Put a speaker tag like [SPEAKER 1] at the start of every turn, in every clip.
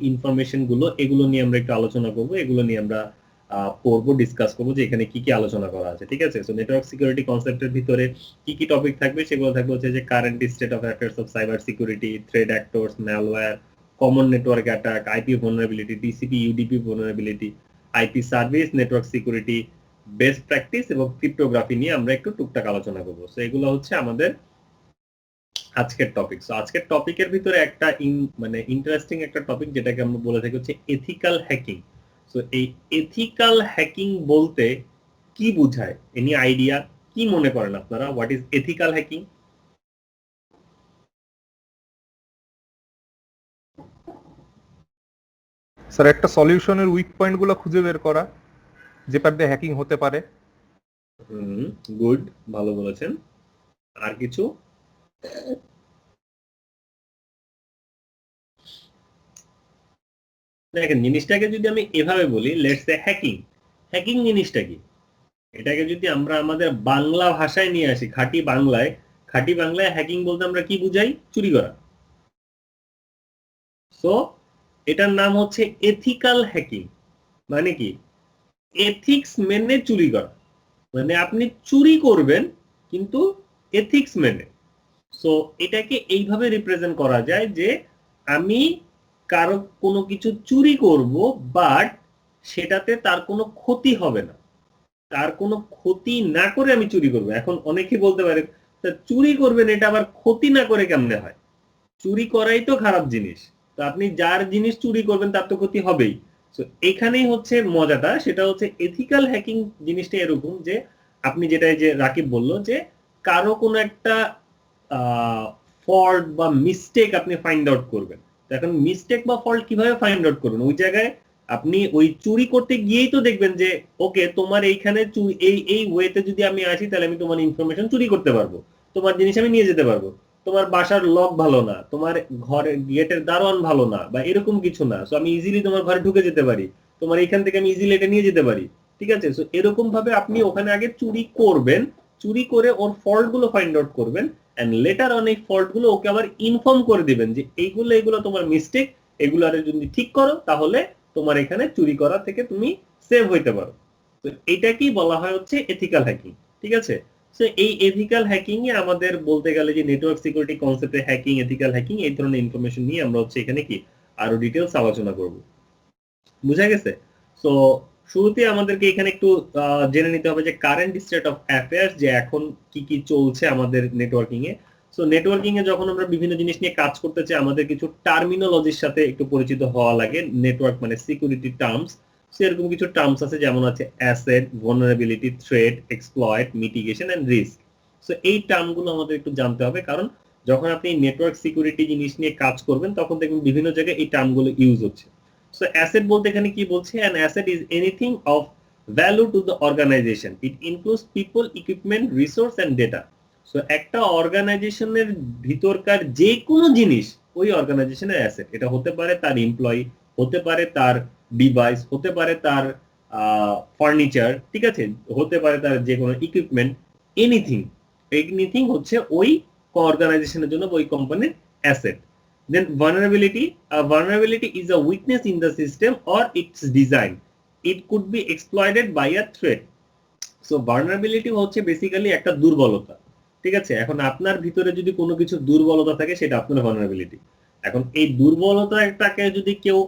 [SPEAKER 1] Information গুলো এগুলো নিয়ে আমরা একটু আলোচনা করব, এগুলো নিয়ে আমরা পড়বো, ডিসকাস করবো যে এখানে কি কি আলোচনা করা আছে। ঠিক আছে, সো নেটওয়ার্ক সিকিউরিটি কনসেপ্টের ভিতরে কি কি টপিক থাকবে সেগুলো থাকবে হচ্ছে যে current state of affairs of cyber security, threat actors, malware, common network attack, IP vulnerability, TCP UDP vulnerability, IP service, network security, best practice এবং ক্রিপ্টোগ্রাফি নিয়ে আমরা একটু টুকটাক আলোচনা করবো। সো এগুলো হচ্ছে আমাদের আজকের টপিক। সো আজকের টপিকের ভিতরে একটা মানে ইন্টারেস্টিং একটা টপিক যেটাকে আমরা বলে থাকি হচ্ছে এথিক্যাল হ্যাকিং। সো এই এথিক্যাল হ্যাকিং বলতে কি বোঝায়, এনি আইডিয়া, কি মনে করেন আপনারা, what is ethical hacking?
[SPEAKER 2] Sir একটা সলিউশনের উইক পয়েন্টগুলো খুঁজে বের করা যেটা দিয়ে হ্যাকিং হতে পারে।
[SPEAKER 1] গুড, ভালো বলেছেন। আর কিছু? দেখেন, জিনিসটাকে যদি আমি এভাবে বলি, লেটস সে হ্যাকিং, হ্যাকিং জিনিসটা কি, এটাকে যদি আমরা আমাদের বাংলা ভাষায় নিয়ে আসি, খাঁটি বাংলায়, খাঁটি বাংলায় হ্যাকিং বলতে আমরা কি বুঝাই? চুরি করা। সো এটার নাম হচ্ছে এথিক্যাল হ্যাকিং। মানে কি? এথিক্স মেনে চুরি করা, মানে আপনি চুরি করবেন কিন্তু এথিক্স মেনে। সো এটাকে এইভাবে রিপ্রেজেন্ট করা যায় যে আমি কারো কোনো কিছু চুরি করব, বাট সেটাতে তার কোনো ক্ষতি হবে না, তার কোনো ক্ষতি না করে আমি চুরি করবো। এখন অনেকেই বলতে পারে চুরি করবেন, এটা আবার ক্ষতি না করে কেমনে হয়? চুরি করাই তো খারাপ জিনিস, তো আপনি যার জিনিস চুরি করবেন তার তো ক্ষতি হবেই। তো এখানেই হচ্ছে মজাটা, সেটা হচ্ছে এথিক্যাল হ্যাকিং জিনিসটা এরকম যে আপনি যেটাই যে রাকিব বললো যে কারো কোনো একটা ফল্ট বা মিস্টেক আপনি ফাইন্ড আউট করবেন। এখন মিস্টেক বা ফল্ট কিভাবে ফাইন্ড আউট করবেন? ওই জায়গায় আপনি ওই চুরি করতে গিয়েই তো দেখবেন যে ওকে তোমার এইখানে এই এই ওয়েতে যদি আমি আসি তাহলে আমি তোমার ইনফরমেশন চুরি করতে পারবো, তোমার জিনিস আমি নিয়ে যেতে পারবো। তোমার বাসার লক ভালো না, তোমার ঘরের গেটের দারোয়ান ভালো না, বা এরকম কিছু না, সো আমি ইজিলি তোমার ঘরে ঢুকে যেতে পারি, তোমার এইখান থেকে আমি ইজিলি এটা নিয়ে যেতে পারি। ঠিক আছে, সো এরকম ভাবে আপনি ওখানে আগে চুরি করবেন, চুরি করে ওর ফল্ট গুলো ফাইন্ড আউট করবেন, এন্ড লেটার অন এই ফল্ট গুলো ওকে আবার ইনফর্ম করে দিবেন যে এইগুলো তোমার মিস্টেক, এগুলো আর যদি ঠিক করো তাহলে তোমার এখানে চুরি করা থেকে তুমি সেভ হইতে পারো। তো এটাকেই বলা হয় হচ্ছে এথিক্যাল হ্যাকিং। ঠিক আছে, সো এই এথিক্যাল হ্যাকিং এ আমাদের বলতে গেলে যে নেটওয়ার্ক সিকিউরিটি কনসেপ্টে হ্যাকিং, এথিক্যাল হ্যাকিং, এই ধরনের ইনফরমেশন নিয়ে আমরা হচ্ছে এখানে কি আরো ডিটেইলস আলোচনা করব। বুঝা গেছে? সো শুরুতে আমাদেরকে এখানে একটু জেনে নিতে হবে যে কারেন্ট স্টেট অফ অ্যাফেয়ার্স, যে এখন কি কি চলছে আমাদের নেটওয়ার্কিং এ। সো নেটওয়ার্কিং এ যখন আমরা বিভিন্ন জিনিস নিয়ে কাজ করতে চাই, আমাদের কিছু টার্মিনোলজির সাথে একটু পরিচিত হওয়া লাগে। নেটওয়ার্ক মানে সিকিউরিটি টার্মস, সেরকম কিছু টার্মস আছে, যেমন আছে asset, vulnerability, threat, exploit, mitigation and risk. So এই টার্মগুলো আমাদের একটু জানতে হবে, কারণ যখন আপনি নেটওয়ার্ক সিকিউরিটি জিনিস নিয়ে কাজ করবেন তখন দেখবেন বিভিন্ন জায়গায় এই টার্মগুলো ইউজ হচ্ছে। সো অ্যাসেট বলতে এখানে কি বলছে? An asset is anything of value to the organization, it includes people, equipment, resource and data. So একটা অর্গানাইজেশনের ভিতরকার যে কোনো জিনিস ওই অর্গানাইজেশনের অ্যাসেট। এটা হতে পারে তার এমপ্লয়ি, হতে পারে তার ডিভাইস, হতে পারে তার ফার্নিচার, ঠিক আছে, হতে পারে তার যে কোনো ইকুইপমেন্ট, এনিথিং, এনিথিং হচ্ছে ওই অর্গানাইজেশনের জন্য ওই কোম্পানির asset. Then vulnerability, a vulnerability is a weakness in the system or its design. It could be exploited by a threat. So vulnerability হচ্ছে বেসিক্যালি একটা দুর্বলতা। ঠিক আছে, এখন আপনার ভিতরে যদি কোনো কিছু দুর্বলতা থাকে সেটা আপনার vulnerability। এখন এই দুর্বলতাটাকে যদি কেউ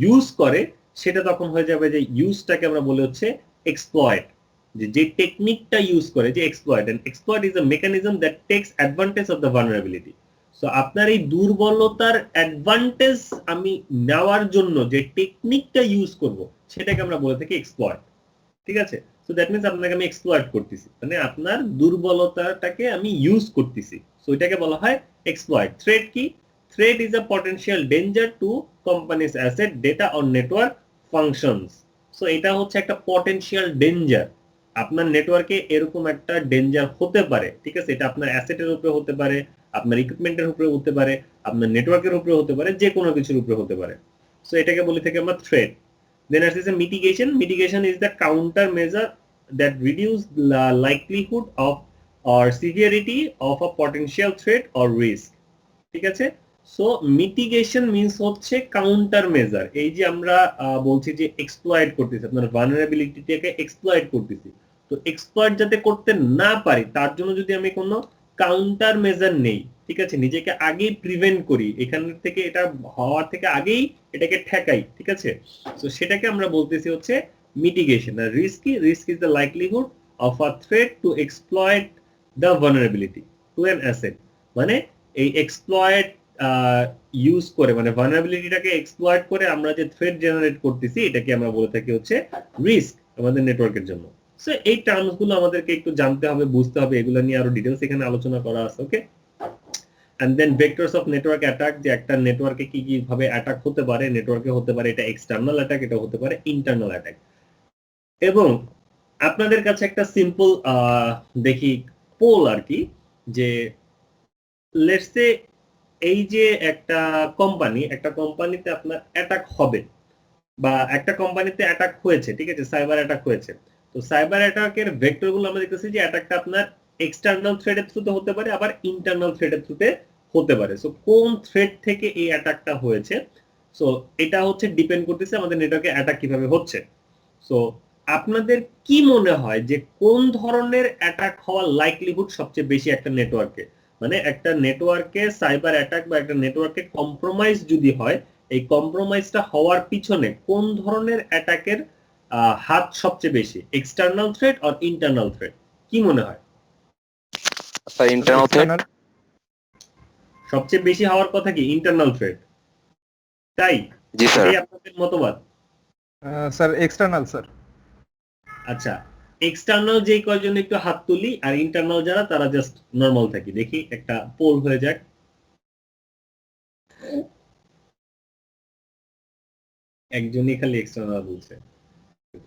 [SPEAKER 1] ইউজ করে সেটা তখন হয়ে যাবে যে ইউজটাকে আমরা বলে হচ্ছে এক্সপ্লয়েট, যে টেকনিকটা ইউজ করে, যে exploit, and exploit is a mechanism that takes advantage of the vulnerability. So আপনার এই দুর্বলতার অ্যাডভান্টেজ আমি নেওয়ার জন্য যে টেকনিকটা ইউজ করব সেটাকে আমরা বলে থাকি এক্সপ্লয়েট। ঠিক আছে, সো দ্যাট মিন্স আপনাকে আমি এক্সপ্লয়েট করতেছি, মানে আপনার দুর্বলতাটাকে আমি ইউজ করতেছি, সো এটাকে বলা হয় এক্সপ্লয়েট। থ্রেট কি? Threat is a potential danger to company's asset, data or network functions. So এটা হচ্ছে একটা পটেনশিয়াল ডেঞ্জার, আপনার নেটওয়ার্কে এরকম একটা ডেঞ্জার হতে পারে। ঠিক আছে, এটা আপনার অ্যাসেটের উপরে হতে পারে, আপনার ইকুইপমেন্টের উপরে হতে পারে, আপনার নেটওয়ার্কের উপরে হতে পারে, যে কোনো কিছুর উপরে হতে পারে। সো এটাকে বলে থাকি আমরা threat. Then as is a mitigation. Mitigation is the countermeasure that reduce the likelihood of or severity of a potential threat or risk. ঠিক আছে, সো মিটিগেশন মিন্স হচ্ছে কাউন্টার মেজার। এই যে আমরা বলছি যে এক্সপ্লয়েট করতেছি, আপনার ভালনারেবিলিটিটাকে এক্সপ্লয়েট করতেছি, তো এক্সপ্লয়েট যাতে করতে না পারি তার জন্য যদি আমি কোনো কাউন্টার মেজার নেই, ঠিক আছে, নিজেকে আগেই প্রিভেন্ট করি, এখান থেকে এটা হওয়ার থেকে আগেই এটাকে ঠেকাই, ঠিক আছে, তো সেটাকে আমরা বলতেছি হচ্ছে মিটিগেশন। আর risk is the likelihood of a threat to exploit the vulnerability to an asset. মানে এই এক্সপ্লয়েট ইউজ করে, মানে ভালনারেবিলিটিটাকে এক্সপ্লয়েট করে আমরা যে থ্রেট জেনারেট করতেছি এটাকে আমরা বলে থাকি হচ্ছে রিস্ক আমাদের নেটওয়ার্কের জন্য। সো এই টার্মস গুলো আমাদেরকে একটু জানতে হবে, বুঝতে হবে, এগুলো নিয়ে আরো ডিটেইলস এখানে আলোচনা করা আছে। Okay, and then vectors of network attack, যে একটা নেটওয়ার্কে কি কি ভাবে অ্যাটাক হতে পারে, নেটওয়ার্কে হতে পারে এটা এক্সটার্নাল অ্যাটাক, এটা হতে পারে ইন্টারনাল অ্যাটাক। এবং আপনাদের কাছে একটা সিম্পল দেখি পোল আর কি, যে লেটস সে এই যে একটা কোম্পানিতে আপনার অ্যাটাক হবে বা একটা কোম্পানিতে অ্যাটাক হয়েছে, ঠিক আছে, সাইবার অ্যাটাক হয়েছে। তো সাইবার অ্যাটাকের ভেক্টর গুলো আমরা দেখতেছি যে অ্যাটাকটা আপনার এক্সটার্নাল থ্রেডের থ্রুতে হতে পারে, আবার ইন্টারনাল থ্রেডের থ্রুতে হতে পারে। সো কোন থ্রেড থেকে এই অ্যাটাকটা হয়েছে, সো এটা হচ্ছে ডিপেন্ড করতেছে আমাদের নেটওয়ার্কে অ্যাটাক কিভাবে হচ্ছে। সো আপনাদের কি মনে হয় যে কোন ধরনের অ্যাটাক হওয়ার লাইকলিহুড সবচেয়ে বেশি একটা নেটওয়ার্কে, মানে একটা নেটওয়ার্কে সাইবার অ্যাটাক বা একটা নেটওয়ার্কে কম্প্রোমাইজ যদি হয়, এই কম্প্রোমাইজটা হওয়ার পিছনে কোন ধরনের অ্যাটাকের হাত সবচেয়ে বেশি, external threat or internal threat, কি মনে হয়?
[SPEAKER 3] Sir internal threat.
[SPEAKER 1] সবচেয়ে বেশি হওয়ার কথা কি ইন্টারনাল থ্রেট, তাই?
[SPEAKER 3] জি স্যার।
[SPEAKER 1] এই আপনাদের মতবাদ?
[SPEAKER 2] Sir external sir.
[SPEAKER 1] আচ্ছা, এক্সটার্নাল যে কয়জন একটু হাত তুলি, আর ইন্টারনাল যারা তারা জাস্ট নরমাল থাকি, দেখি একটা পোল হয়ে যাক। একজনই খালি এক্সটার্নাল বলছে,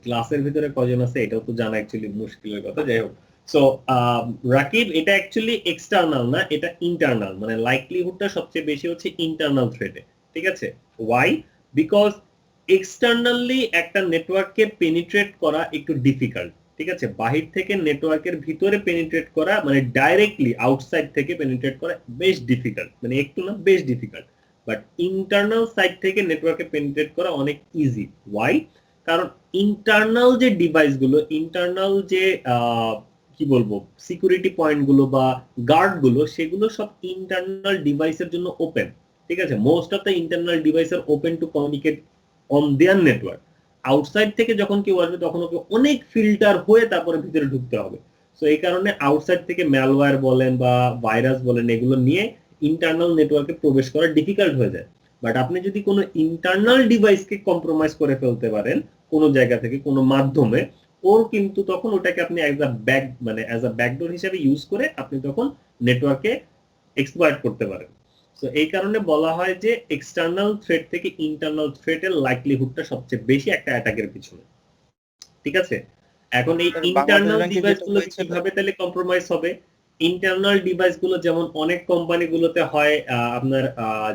[SPEAKER 1] ক্লাসের ভিতরে কয়জন আছে এটাও তো জানা অ্যাকচুয়ালি মুশকিলের কথা। যাই হোক, সো রাকিব, এটা অ্যাকচুয়ালি এক্সটার্নাল না, এটা ইন্টারনাল, মানে লাইকলিহুডটা সবচেয়ে বেশি হচ্ছে ইন্টারনাল থ্রেডে, ঠিক আছে। ওয়াই? বিকজ এক্সটার্নালি একটা নেটওয়ার্ককে পেনিট্রেট করা একটু ডিফিকাল্ট, ঠিক আছে, বাহির থেকে নেটওয়ার্কের ভিতরে পেনিট্রেট করা, মানে ডাইরেক্টলি আউটসাইড থেকে পেনিট্রেট করা বেশ ডিফিকাল্ট, মানে একটু না, বেশ ডিফিকাল্ট। বাট ইন্টারনাল সাইড থেকে নেটওয়ার্কে পেনিট্রেট করা অনেক ইজি। ওয়াই? কারণ ইন্টারনাল যে ডিভাইসগুলো, ইন্টারনাল যে কি বলবো সিকিউরিটি পয়েন্ট গুলো বা গার্ড গুলো, সেগুলো সব ইন্টারনাল ডিভাইসের জন্য ওপেন, ঠিক আছে। Most of the internal device are open to communicate on their network. Outside থেকে যখন কেউ আসবে তখন ওকে অনেক ফিল্টার হয়ে তারপরে ভিতরে ঢুকতে হবে। সো এই কারণে আউটসাইড থেকে ম্যালওয়্যার বলেন বা ভাইরাস বলেন, এগুলো নিয়ে ইন্টারনাল নেটওয়ার্কে প্রবেশ করা ডিফিকাল্ট হয়ে যায়। বাট আপনি যদি কোনো ইন্টারনাল ডিভাইসকে কম্প্রোমাইজ করে ফেলতে পারেন কোনো জায়গা থেকে কোনো মাধ্যমে, ওর কিন্তু তখন ওটাকে আপনি অ্যাজ আ ব্যাকডোর হিসেবে ইউজ করে আপনি তখন নেটওয়ার্কে এক্সপ্লয়েট করতে পারেন। সো এই কারণে বলা হয় যে এক্সটার্নাল থ্রেট থেকে ইন্টারনাল থ্রেটের লাইকলিহুডটা সবচেয়ে বেশি একটা অ্যাটাকের পিছনে, ঠিক আছে। এখন এই ইন্টারনাল ডিভাইসগুলো কিভাবে তাহলে কম্প্রোমাইজ হবে? ইন্টারনাল ডিভাইসগুলো যেমন অনেক কোম্পানিগুলোতে হয় আপনার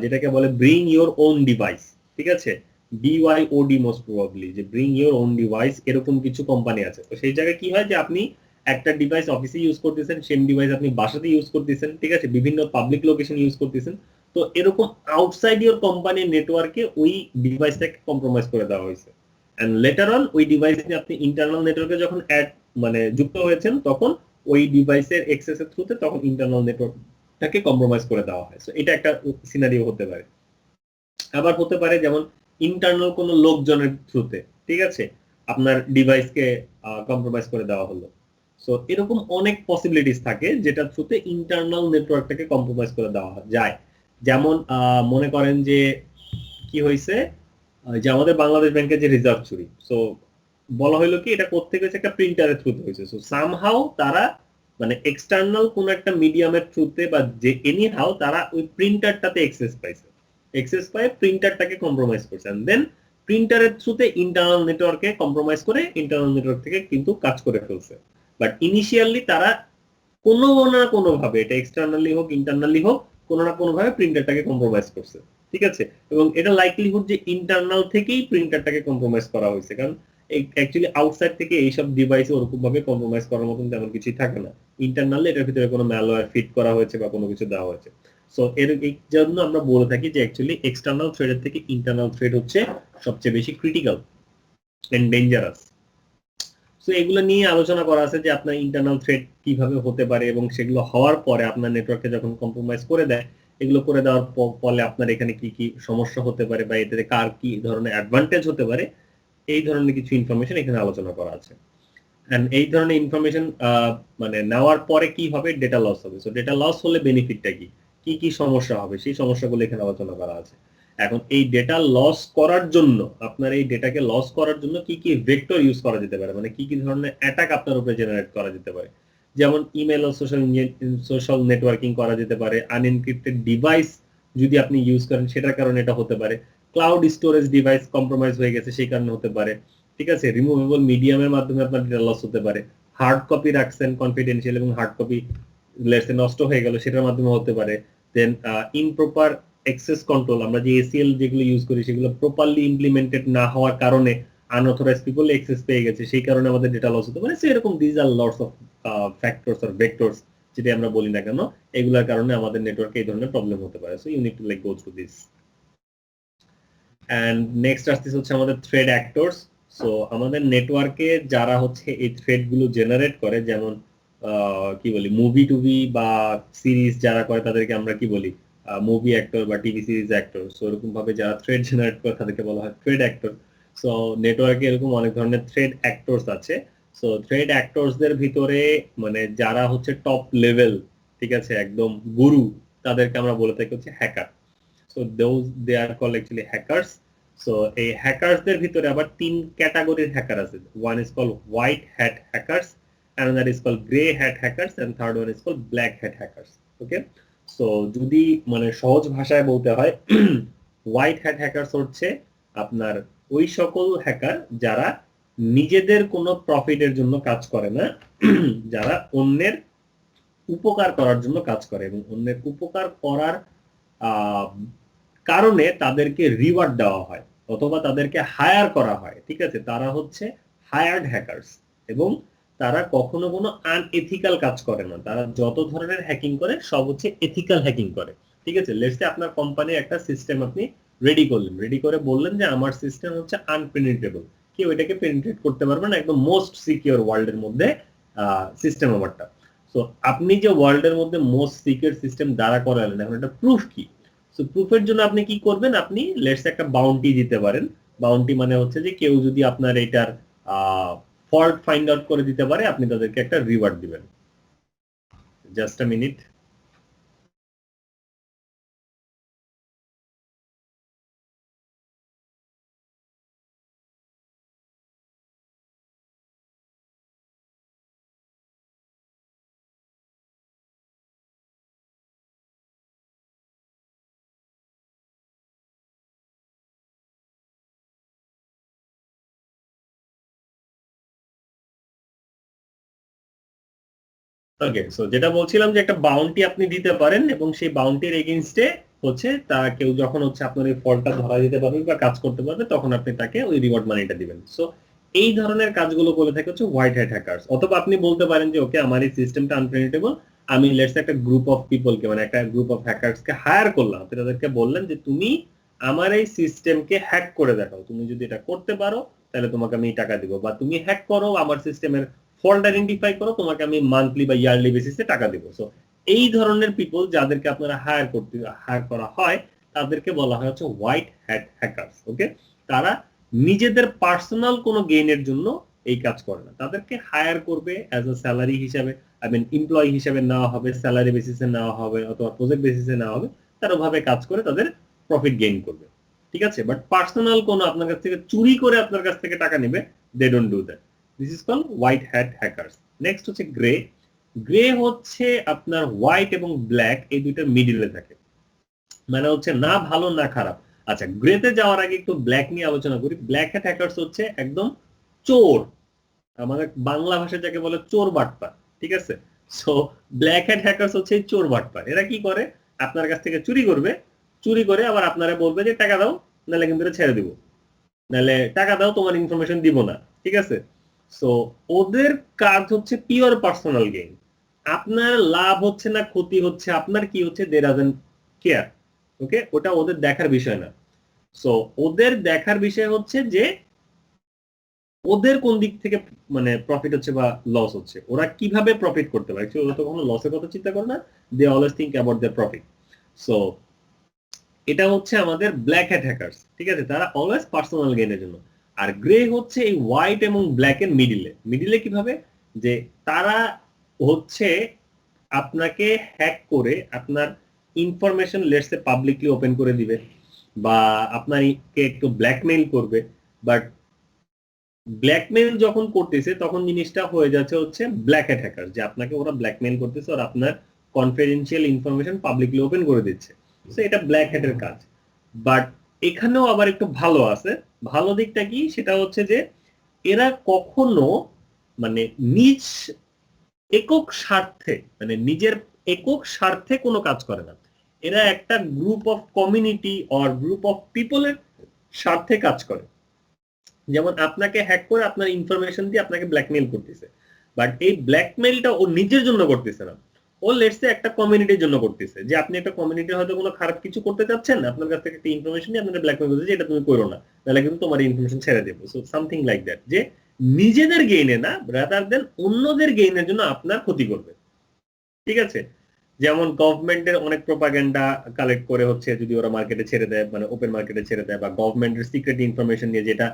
[SPEAKER 1] যেটাকে বলে ব্রিং ইওর ওন ডিভাইস, ঠিক আছে, BYOD মোস্ট প্রবাবলি, যে ব্রিং ইওর ওন ডিভাইস, এরকম কিছু কোম্পানি আছে। তো সেই জায়গায় কি হয় যে আপনি একটা ডিভাইস অফিসে ইউজ করতেছেন, সেম ডিভাইস আপনি বাসাতে ইউজ করতেছেন, ঠিক আছে, বিভিন্ন পাবলিক লোকেশন ইউজ করতেছেন। তো এরকম আউটসাইড ইওর কোম্পানির নেটওয়ার্কে ওই ডিভাইসটাকে কম্প্রোমাইজ করে দেওয়া হয়েছে। এন্ড লেটার অন ওই ডিভাইসে আপনি ইন্টারনাল নেটওয়ার্কে যখন যুক্ত হয়েছেন, তখন ওই ডিভাইসের অ্যাক্সেসের থ্রুতে তখন ইন্টারনাল নেটওয়ার্কটাকে কম্প্রোমাইজ করে দেওয়া হয়। সো এটা একটা সিনারিও হতে পারে। আবার হতে পারে যেমন ইন্টারনাল কোনো লোকজনের থ্রুতে, ঠিক আছে, আপনার ডিভাইসকে কম্প্রোমাইজ করে দেওয়া হলো। সো এরকম অনেক পসিবিলিটিস থাকে যেটা থ্রুতে ইন্টারনাল নেটওয়ার্কটাকে কম্প্রোমাইজ করে দেওয়া যায়। যেমন মনে করেন যে কি হয়েছে, যে আমাদের বাংলাদেশ ব্যাংকের যে রিজার্ভ চুরি, সো বলা হলো কি এটা কোত্থেকে হয়েছে, একটা প্রিন্টারের থ্রুতে হয়েছে। সো সামহাউ তারা মানে এক্সটার্নাল কোন একটা মিডিয়ামের থ্রুতে বা যে এনি হাউ তারা ওই প্রিন্টারটাতে অ্যাক্সেস পাইছে, অ্যাক্সেস পায় প্রিন্টারটাকে কম্প্রোমাইজ করছে, এন্ড দেন প্রিন্টারের থ্রুতে ইন্টারনাল নেটওয়ার্কে কম্প্রোমাইজ করে ইন্টারনাল নেটওয়ার্ক থেকে কিন্তু কাজ করে ফেলছে। বাট ইনিশিয়ালি তারা কোনো না কোনো ভাবে, এটা এক্সটার্নালি হোক ইন্টারনালি হোক, কোনো না কোনো ভাবে প্রিন্টারটাকে কম্প্রোমাইজ করছে, ঠিক আছে। এবং এটা লাইকলিহুড যে ইন্টারনাল থেকেই প্রিন্টারটাকে কম্প্রোমাইজ করা হয়েছে, কারণ অ্যাকচুয়ালি আউটসাইড থেকে এইসব ডিভাইসে ওরকম ভাবে কম্প্রোমাইজ করার মতন তেমন কিছুই থাকে না। ইন্টারনালি এটার ভিতরে কোনো ম্যালওয়্যার ফিট করা হয়েছে বা কোনো কিছু দেওয়া হয়েছে। সো এর এই জন্য আমরা বলে থাকি যে অ্যাকচুয়ালি এক্সটার্নাল থ্রেডের থেকে ইন্টারনাল থ্রেড হচ্ছে সবচেয়ে বেশি ক্রিটিক্যাল এন্ড ডেঞ্জারাস। সো এগুলো নিয়ে আলোচনা করা আছে যে আপনার ইন্টারনাল থ্রেড কিভাবে হতে পারে এবং সেগুলো হওয়ার পরে আপনার নেটওয়ার্কে যখন কম্প্রোমাইজ করে দেয়, এগুলো করে দেওয়ার ফলে আপনার এখানে কি কি সমস্যা হতে পারে বা এতে কার কি ধরনের অ্যাডভান্টেজ হতে পারে, এই ধরনের কিছু ইনফরমেশন এখানে আলোচনা করা আছে। এন্ড এই ধরনের ইনফরমেশন মানে নেওয়ার পরে কি হবে, ডেটা লস হবে। সো ডেটা লস হলে বেনিফিটটা কি, কি কি সমস্যা হবে, সেই সমস্যাগুলো এখানে আলোচনা করা আছে। এখন এই ডেটা লস করার জন্য, আপনার এই ডেটাকে লস করার জন্য কি কি ভেক্টর ইউজ করা যেতে পারে, মানে কি কি ধরনের অ্যাটাক আপনার উপরে জেনারেট করা যেতে পারে। যেমন ইমেল ও সোশ্যাল নেটওয়ার্কিং করা যেতে পারে, আনএনক্রিপ্টেড ডিভাইস যদি আপনি ইউজ করেন সেটার কারণে এটা হতে পারে, ক্লাউড স্টোরেজ ডিভাইস কম্প্রোমাইজ হয়ে গেছে সেই কারণে হতে পারে, ঠিক আছে, রিমুভেবল মিডিয়ামের মাধ্যমে আপনার ডেটা লস হতে পারে, হার্ড কপি রাখছেন কনফিডেন্সিয়াল এবং হার্ড কপি লেটসে নষ্ট হয়ে গেল সেটার মাধ্যমে হতে পারে। দেন ইমপ্রপার অ্যাক্সেস কন্ট্রোল, আমরা যে এসিএল যেগুলো ইউজ করি সেগুলো প্রপারলি ইমপ্লিমেন্টেড না হওয়ার কারণে আনঅথরাইজ পিপল অ্যাক্সেস পেয়ে গেছে, সেই কারণে আমাদের ডেটা লস হতে পারে। সো এরকম these are lots of factors or vectors যেটা আমরা বলি না কেন, এগুলোর কারণে আমাদের নেটওয়ার্কে এই ধরনের প্রবলেম হতে পারে। So you need to like go through this. And next আসতেছে হচ্ছে আমাদের থ্রেড অ্যাক্টরস। সো আমাদের নেটওয়ার্কে যারা হচ্ছে এই থ্রেড গুলো জেনারেট করে, যেমন কি বলি মুভি টুভি বা সিরিজ যারা করে তাদেরকে আমরা কি বলি, মুভি অ্যাক্টর বা টিভি সিরিজ অ্যাক্টর। সো এরকম ভাবে যারা থ্রেড জেনারেট করে তাদেরকে বলা হয় থ্রেড অ্যাক্টর। সো নেটওয়ার্কে এরকম অনেক ধরনের থ্রেড অ্যাক্টরস আছে। সো থ্রেড অ্যাক্টরসদের ভিতরে মানে যারা হচ্ছে টপ লেভেল, ঠিক আছে, একদম গুরু, তাদেরকে আমরা বলে থাকি হচ্ছে hacker. So they are called actually hackers. So এই হ্যাকার্সদের ভিতরে আবার তিন ক্যাটাগরির হ্যাকার আছে। One is called white hat hackers, another is called gray hat hackers, and third one is called black hat hackers. Okay, so যদি মানে সহজ ভাষায় বলতে হয়, হোয়াইট হ্যাট হ্যাকার্স হচ্ছে আপনার ওই সকল হ্যাকার যারা নিজেদের কোনো প্রফিটের জন্য কাজ করে না, যারা অন্যের উপকার করার জন্য কাজ করে এবং অন্যের উপকার করার কারণে তাদেরকে রিওয়ার্ড দেওয়া হয় অথবা তাদেরকে হায়ার করা হয়, ঠিক আছে, তারা হচ্ছে হায়ার্ড হ্যাকার্স। এবং তারা কখনো কোনো আনএথিক্যাল কাজ করে না, তারা যত ধরনের হ্যাকিং করে সব হচ্ছে এথিক্যাল হ্যাকিং করে, ঠিক আছে। লেটস সে আপনার কোম্পানির একটা সিস্টেম আপনি রেডি করলেন, রেডি করে বললেন যে আমার সিস্টেম হচ্ছে আনপেনিট্রেবল, কেউ এটাকে পেনিট্রেট করতে পারবে না, একদম মোস্ট সিকিউর ওয়ার্ল্ডের মধ্যে সিস্টেম আমারটা। সো আপনি যে ওয়ার্ল্ডের মধ্যে মোস্ট সিকিউর সিস্টেম দাঁড়া করালেন, এখন এটা প্রুফ কি? সো প্রুফের জন্য আপনি কি করবেন, আপনি লেটস একটা বাউন্টি দিতে পারেন। বাউন্টি মানে হচ্ছে যে কেউ যদি আপনার এটার ফল্ট ফাইন্ড আউট করে দিতে পারে, আপনি তাদেরকে একটা রিওয়ার্ড দিবেন। Just a minute. Okay, so যেটা বলছিলাম যে একটা বাউন্টি আপনি দিতে পারেন এবং সেই বাউন্টির এগেইনস্টে হচ্ছে তা কেউ যখন হচ্ছে আপনার ওই ফল্টটা ধরা দিতে পারবে বা কাজ করতে পারবে তখন আপনি তাকে ওই রিওয়ার্ড মানিটা দিবেন। সো এই ধরনের কাজগুলো করে থাকে হচ্ছে হোয়াইট হ্যাট হ্যাকার্স। অথবা আপনি বলতে পারেন যে ওকে আমার এই সিস্টেমটা আনপেনিটেবল, আমি লেটস একটা গ্রুপ অফ পিপলকে মানে একটা গ্রুপ অফ হ্যাকার্সকে হায়ার করলাম, আপনি তাদেরকে বললেন যে তুমি আমার এই সিস্টেমকে হ্যাক করে দেখাও, তুমি যদি এটা করতে পারো তাহলে তোমাকে আমি টাকা দিব, বা তুমি হ্যাক করো আমার সিস্টেমের ফল্ট আইডেন্টিফাই করো, তোমাকে আমি মান্থলি বা ইয়ারলি বেসিসে টাকা দেবো। সো এই ধরনের পিপল যাদেরকে আপনারা হায়ার করা হয় তাদেরকে বলা হয় হচ্ছে হোয়াইট হ্যাট হ্যাকার্স। ওকে, তারা নিজেদের পার্সোনাল কোনো গেইনের জন্য এই কাজ করে না, তাদেরকে হায়ার করবে অ্যাজ আ স্যালারি হিসাবে, আই মিন এমপ্লয়ি হিসাবে নেওয়া হবে, স্যালারি বেসিসে নেওয়া হবে অথবা প্রজেক্ট বেসিসে নেওয়া হবে, তারা ওভাবে কাজ করে তাদের প্রফিট গেইন করবে, ঠিক আছে। বাট পার্সোনাল কোনো আপনার কাছ থেকে চুরি করে আপনার কাছ থেকে টাকা নেবে, they don't do that. This is called white hat hackers. Next হচ্ছে গ্রে। গ্রে হচ্ছে আপনার হোয়াইট এবং ব্ল্যাক এই দুইটার মিডিলে থাকে, মানে হচ্ছে না ভালো না খারাপ। আচ্ছা, গ্রেতে যাওয়ার আগে একটু ব্ল্যাক নিয়ে আলোচনা করি। ব্ল্যাক হ্যাট হ্যাকার্স হচ্ছে একদম চোর, আমাদের বাংলা ভাষায় যাকে বলে চোর বাটপার, ঠিক আছে। সো ব্ল্যাক হ্যাট হ্যাকার্স হচ্ছে চোর বাটপার। এরা কি করে, আপনার কাছ থেকে চুরি করবে, চুরি করে আবার আপনারা বলবে যে টাকা দাও নাহলে কিন্তু ছেড়ে দিব, নাহলে টাকা দাও তোমার ইনফরমেশন দিব না, ঠিক আছে। সো ওদের কাজ হচ্ছে পিওর পার্সোনাল গেইন, আপনার লাভ হচ্ছে না ক্ষতি হচ্ছে, আপনার কি হচ্ছে দে ডাজন্ট কেয়ার। ওকে, ওটা ওদের দেখার বিষয় না। সো ওদের দেখার বিষয় হচ্ছে যে ওদের কোন দিক থেকে মানে প্রফিট হচ্ছে বা লস হচ্ছে, ওরা কিভাবে প্রফিট করতে পারে। ওরা তো কখনো লসের কথা চিন্তা করে না, they always think about their profit. So এটা হচ্ছে আমাদের ব্ল্যাক হ্যাট হ্যাকার্স, ঠিক আছে, তারা অলওয়েজ পার্সোনাল গেইনের জন্য। আর গ্রে হচ্ছে এই হোয়াইট এবং ব্ল্যাক এর মিডিলে। মিডিলে কিভাবে, যে তারা হচ্ছে আপনাকে হ্যাক করে আপনার ইনফরমেশন লেটসে পাবলিকলি ওপেন করে দিবে, বা আপনাকে একটু ব্ল্যাকমেইল করবে। বাট ব্ল্যাকমেইল যখন করতেছে তখন জিনিসটা হয়ে যাচ্ছে হচ্ছে ব্ল্যাক হ্যাট হ্যাকার, যে আপনাকে ওরা ব্ল্যাকমেইল করতেছে আর আপনার কনফিডেন্সিয়াল ইনফরমেশন পাবলিকলি ওপেন করে দিচ্ছে। সো এটা ব্ল্যাক হ্যাটের কাজ। বাট এখানেও আবার একটু ভালো আছে। ভালো দিকটা কি, সেটা হচ্ছে যে এরা কখনো মানে নিজ একক স্বার্থে, মানে নিজের একক স্বার্থে কোনো কাজ করে না। এরা একটা group of community or group of পিপলের স্বার্থে কাজ করে। যেমন আপনাকে হ্যাক করে আপনার ইনফরমেশন দিয়ে আপনাকে ব্ল্যাকমেইল করতেছে, বাট এই ব্ল্যাকমেইলটা ও নিজের জন্য করতেছে না, ও লেটসে একটা কমিউনিটির জন্য করতেছে। যে আপনি একটা কমিউনিটির হয়তো কোনো খারাপ কিছু করতে চাচ্ছেন, আপনার কাছ থেকে একটা ইনফরমেশন নিয়ে আপনাকে ব্ল্যাকমেইল করতেছে, এটা তুমি করো না, তাহলে কিন্তু তোমার ইনফরমেশন ছেড়ে দেবো। সো সামথিং লাইক দ্যাট, যে নিজেদের গেইনে না, রাদার দেন অন্যদের গেইনের জন্য আপনার ক্ষতি করবে। ঠিক আছে, যেমন গভর্নমেন্টের অনেক প্রোপাগান্ডা কালেক্ট করে হচ্ছে যদি ওরা মার্কেটে ছেড়ে দেয়, মানে ওপেন মার্কেটে ছেড়ে দেয়, বা গভর্নমেন্টের সিক্রেট ইনফরমেশন নিয়ে যেটা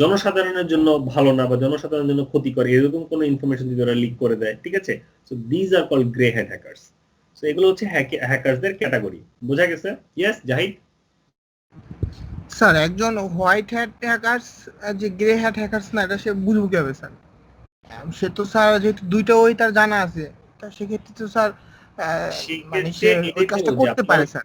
[SPEAKER 1] জনসাধারণের জন্য ভালো না বা জনসাধারণের জন্য ক্ষতি করে, এরকম কোনো ইনফরমেশন যদি ওরা লিক করে দেয়, ঠিক আছে, so these are called grey hat hackers. So এগুলো হচ্ছে হ্যাকারসদের ক্যাটাগরি। বোঝা গেছে? ইয়েস জাহিদ।
[SPEAKER 4] স্যার একজন হোয়াইট হ্যাট হ্যাকার্স যে গ্রে হ্যাট হ্যাকার্স না, এটা সে বুঝবো কিভাবে স্যার? সে তো স্যার যেহেতু দুইটা ওই তার জানা আছে, তা সেক্ষেত্রে তো স্যার মানে সে ওই কাজটা করতে পারে স্যার।